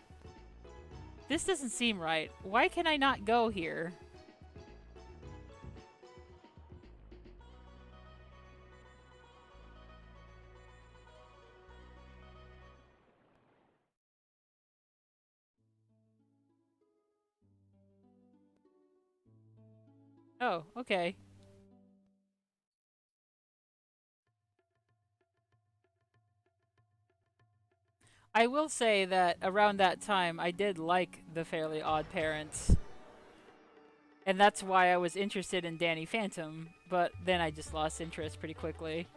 This doesn't seem right. Why can I not go here? Oh, okay. I will say that around that time, I did like The Fairly Odd Parents. And that's why I was interested in Danny Phantom, but then I just lost interest pretty quickly.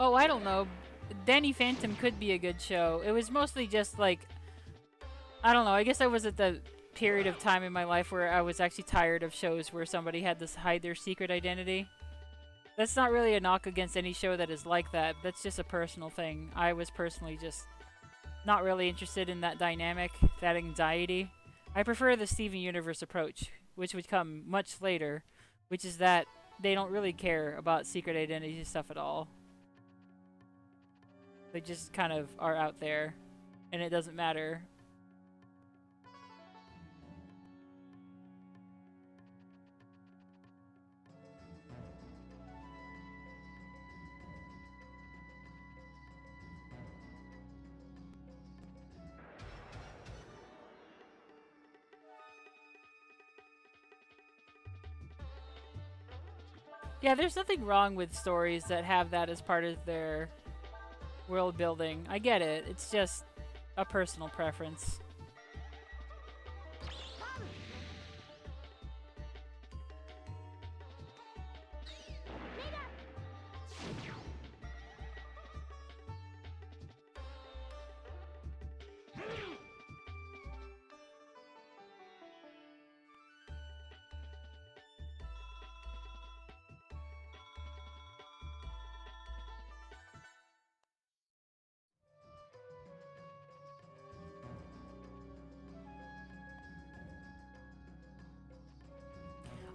Oh, I don't know. Danny Phantom could be a good show. It was mostly just like, I don't know, I guess I was at the period of time in my life where I was actually tired of shows where somebody had to hide their secret identity. That's not really a knock against any show that is like that. That's just a personal thing. I was personally just not really interested in that dynamic, that anxiety. I prefer the Steven Universe approach, which would come much later, which is that they don't really care about secret identity stuff at all. They just kind of are out there, and it doesn't matter. Yeah, there's nothing wrong with stories that have that as part of their world building. I get it. It's just a personal preference.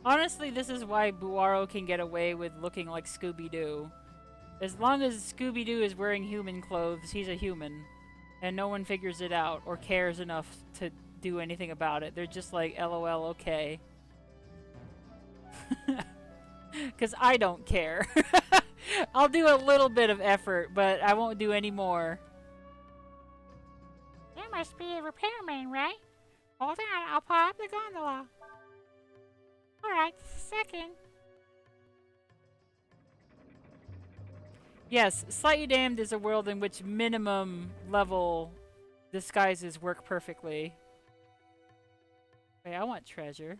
Honestly, this is why Buaro can get away with looking like Scooby-Doo. As long as Scooby-Doo is wearing human clothes, he's a human. And no one figures it out or cares enough to do anything about it. They're just like, LOL, okay. Because I don't care. I'll do a little bit of effort, but I won't do any more. You must be a repairman, right? Hold on, I'll pull up the gondola. Alright, second. Yes, Slightly Damned is a world in which minimum level disguises work perfectly. Wait, I want treasure.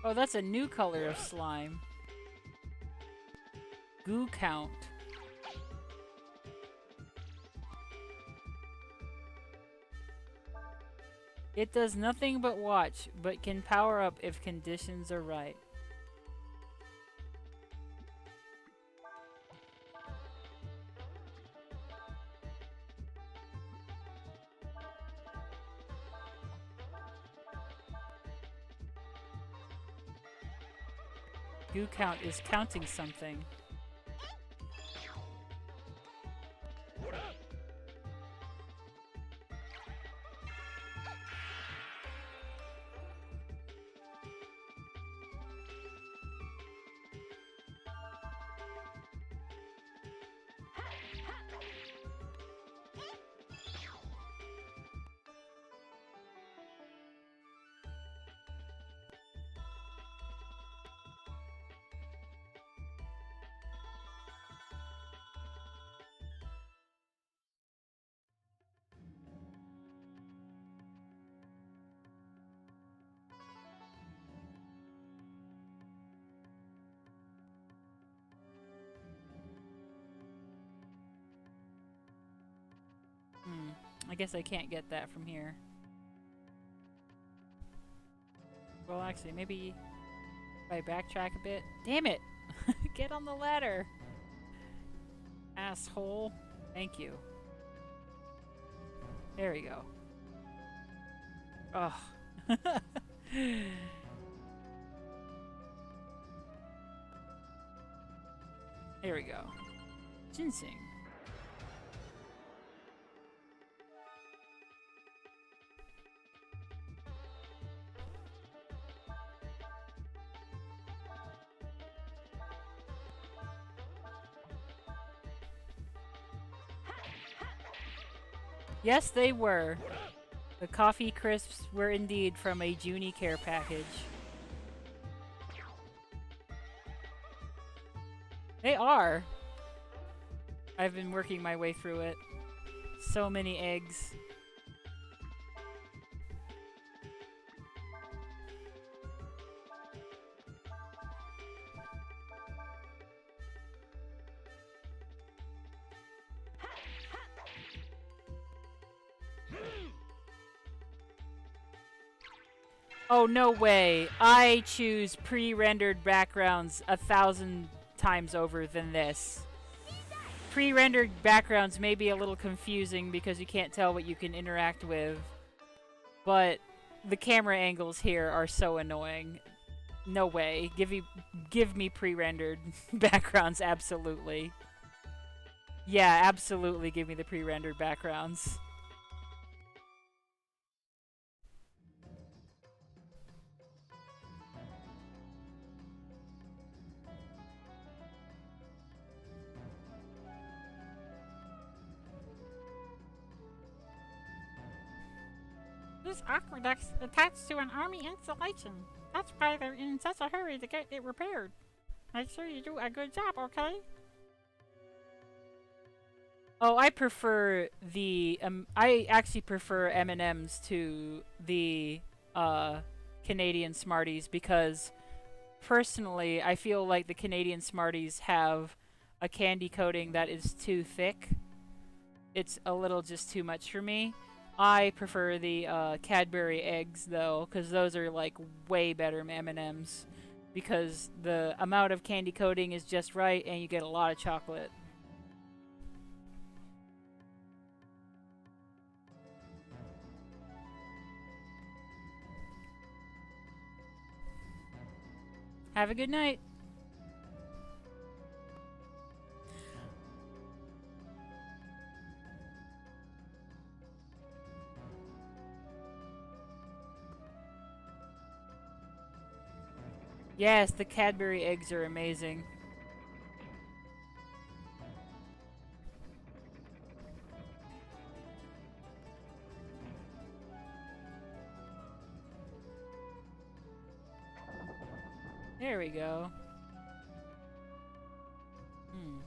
Oh, that's a new color of slime. Goo count. It does nothing but watch, but can power up if conditions are right. Goo count is counting something. I guess I can't get that from here. Well, actually, maybe if I backtrack a bit. Damn it! Get on the ladder! Asshole. Thank you. There we go. Ugh. There we go. Ginseng. Yes, they were. The coffee crisps were indeed from a Junie care package. They are. I've been working my way through it. So many eggs. Oh, no way. I choose pre-rendered backgrounds 1,000 times over than this. Pre-rendered backgrounds may be a little confusing because you can't tell what you can interact with, but the camera angles here are so annoying. No way. Give me pre-rendered backgrounds, absolutely. Yeah, absolutely give me the pre-rendered backgrounds. This aqueduct's attached to an army installation. That's why they're in such a hurry to get it repaired. Make sure you do a good job, okay? Oh, I prefer the I actually prefer M&Ms to the Canadian Smarties because personally, I feel like the Canadian Smarties have a candy coating that is too thick. It's a little just too much for me. I prefer the Cadbury eggs though, because those are like way better M&Ms because the amount of candy coating is just right and you get a lot of chocolate. Have a good night. Yes, the Cadbury eggs are amazing. There we go. Hmm.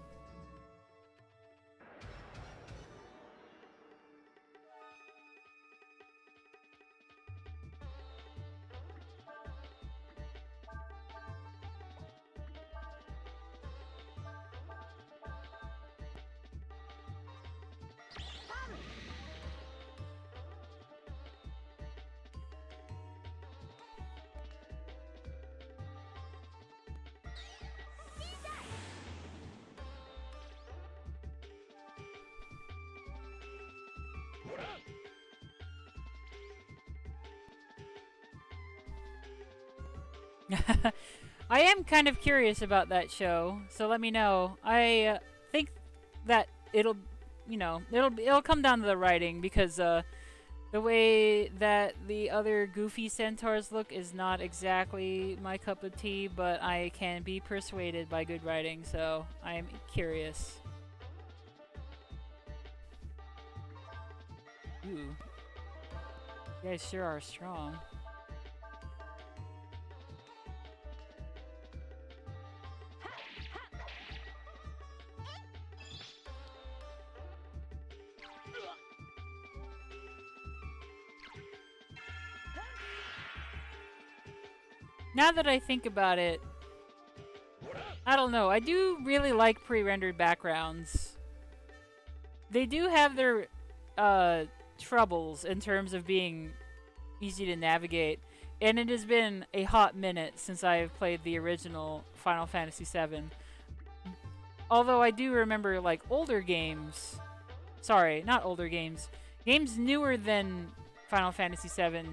I am kind of curious about that show, so let me know. I think that it'll, it'll come down to the writing because the way that the other goofy centaurs look is not exactly my cup of tea, but I can be persuaded by good writing, so I'm curious. Ooh, you guys sure are strong. Now that I think about it, I don't know. I do really like pre-rendered backgrounds. They do have their troubles in terms of being easy to navigate, and it has been a hot minute since I have played the original Final Fantasy VII. Although I do remember like older games. Sorry, not older games. Games newer than Final Fantasy VII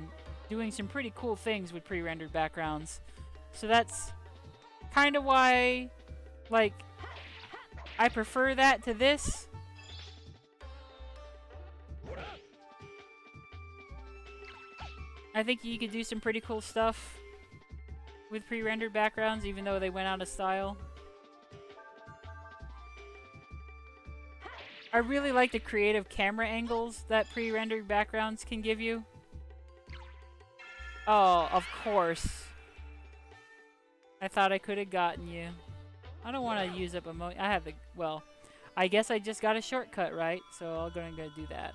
doing some pretty cool things with pre-rendered backgrounds. So that's kind of why, like, I prefer that to this. I think you could do some pretty cool stuff with pre-rendered backgrounds, even though they went out of style. I really like the creative camera angles that pre-rendered backgrounds can give you. Oh, of course. I thought I could have gotten you. I don't want to use up I have the... Well, I guess I just got a shortcut, right? So I'm going to go do that.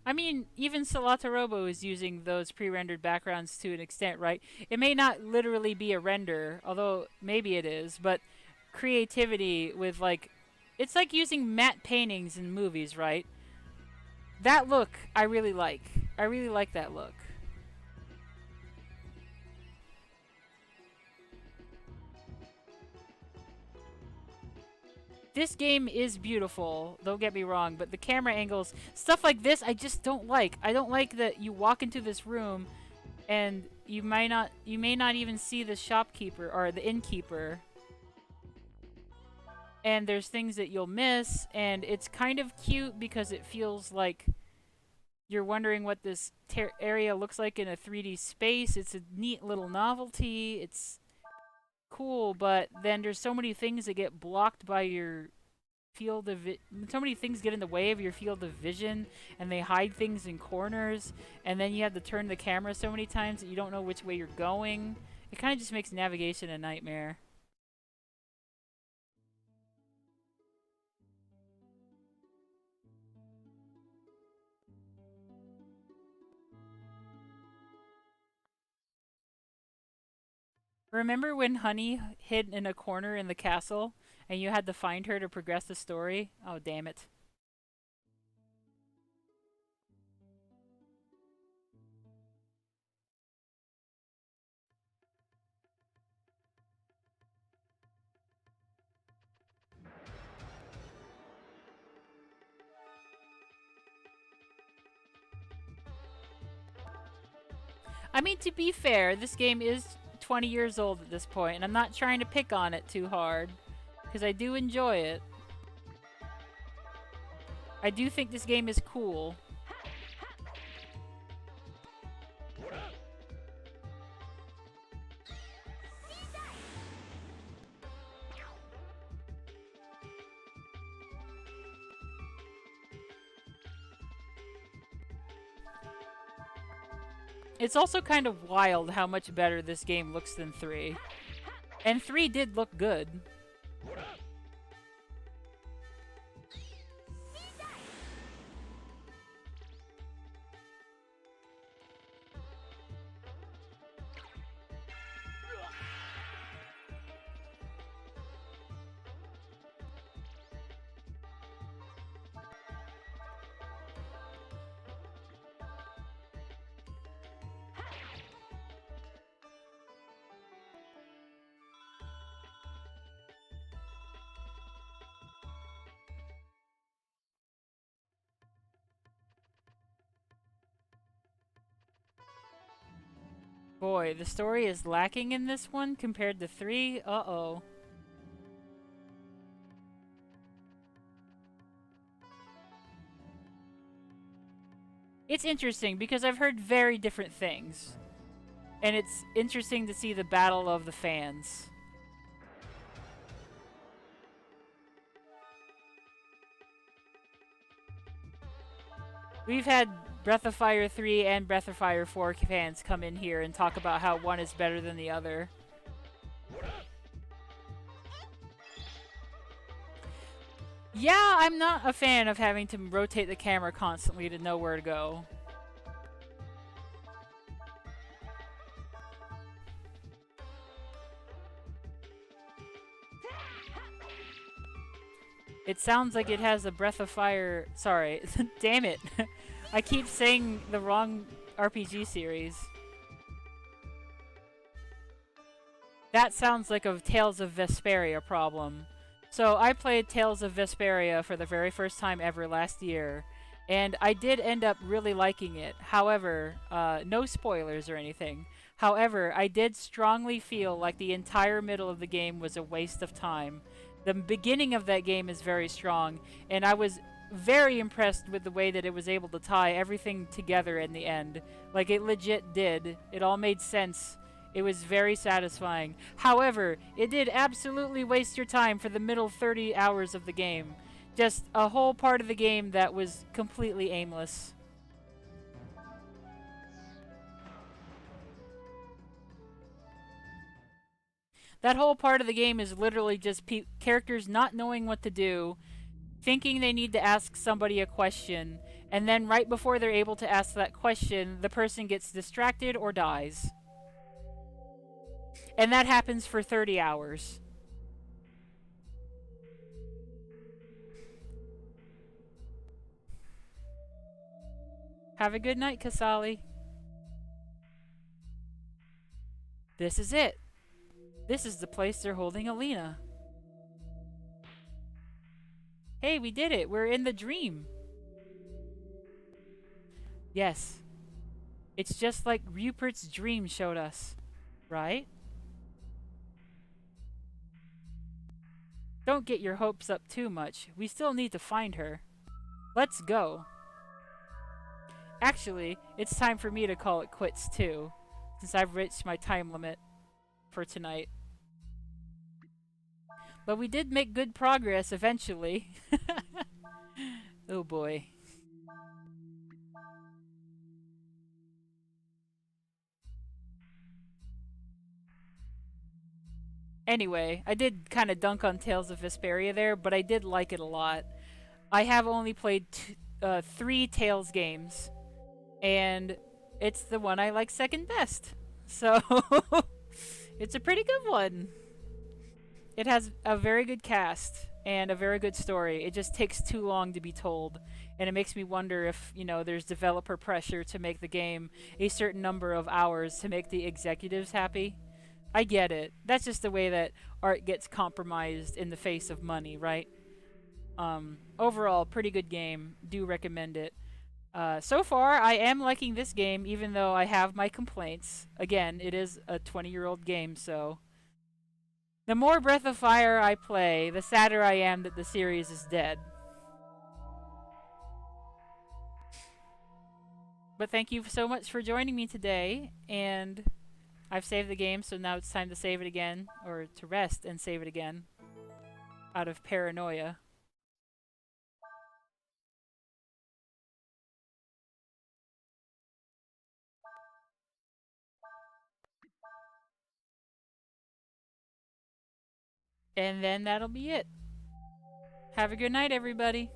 I mean, even Solatorobo is using those pre-rendered backgrounds to an extent, right? It may not literally be a render, although maybe it is, but creativity with like, it's like using matte paintings in movies, right? That look, I really like. I really like that look. This game is beautiful, don't get me wrong, but the camera angles, stuff like this, I just don't like. I don't like that you walk into this room and you may not even see the shopkeeper or the innkeeper. And there's things that you'll miss, and it's kind of cute because it feels like you're wondering what this area looks like in a 3D space. It's a neat little novelty. It's cool, but then there's so many things that get blocked by your field of so many things get in the way of your field of vision, and they hide things in corners, and then you have to turn the camera so many times that you don't know which way you're going. It kind of just makes navigation a nightmare. Remember when Honey hid in a corner in the castle and you had to find her to progress the story? Oh, damn it. I mean, to be fair, this game is 20 years old at this point, and I'm not trying to pick on it too hard, because I do enjoy it. I do think this game is cool. It's also kind of wild how much better this game looks than 3. And 3 did look good. Boy, the story is lacking in this one compared to 3. Uh-oh. It's interesting because I've heard very different things. And it's interesting to see the battle of the fans. We've had Breath of Fire 3 and Breath of Fire 4 fans come in here and talk about how one is better than the other. Yeah, I'm not a fan of having to rotate the camera constantly to know where to go. It sounds like it has a Breath of Fire... Sorry, damn it. I keep saying the wrong RPG series. That sounds like a Tales of Vesperia problem. So I played Tales of Vesperia for the very first time ever last year, and I did end up really liking it. However, no spoilers or anything. However, I did strongly feel like the entire middle of the game was a waste of time. The beginning of that game is very strong, and I was very impressed with the way that it was able to tie everything together in the end. Like, it legit did. It all made sense. It was very satisfying. However, it did absolutely waste your time for the middle 30 hours of the game. Just a whole part of the game that was completely aimless. That whole part of the game is literally just characters not knowing what to do, thinking they need to ask somebody a question, And then right before they're able to ask that question, the person gets distracted or dies. And that happens for 30 hours. Have a good night, Kasali. This is it. This is the place they're holding Alina. Hey, we did it. We're in the dream. Yes. It's just like Rupert's dream showed us, right? Don't get your hopes up too much. We still need to find her. Let's go. Actually, it's time for me to call it quits too, since I've reached my time limit for tonight. But we did make good progress eventually. Oh boy. Anyway, I did kind of dunk on Tales of Vesperia there, but I did like it a lot. I have only played 3 Tales games, and it's the one I like second best. So, it's a pretty good one. It has a very good cast and a very good story. It just takes too long to be told. And it makes me wonder if, there's developer pressure to make the game a certain number of hours to make the executives happy. I get it. That's just the way that art gets compromised in the face of money, right? Overall, pretty good game. Do recommend it. So far, I am liking this game, even though I have my complaints. Again, it is a 20-year-old game, so the more Breath of Fire I play, the sadder I am that the series is dead. But thank you so much for joining me today, and I've saved the game, so now it's time to save it again, or to rest and save it again, out of paranoia. And then that'll be it. Have a good night, everybody.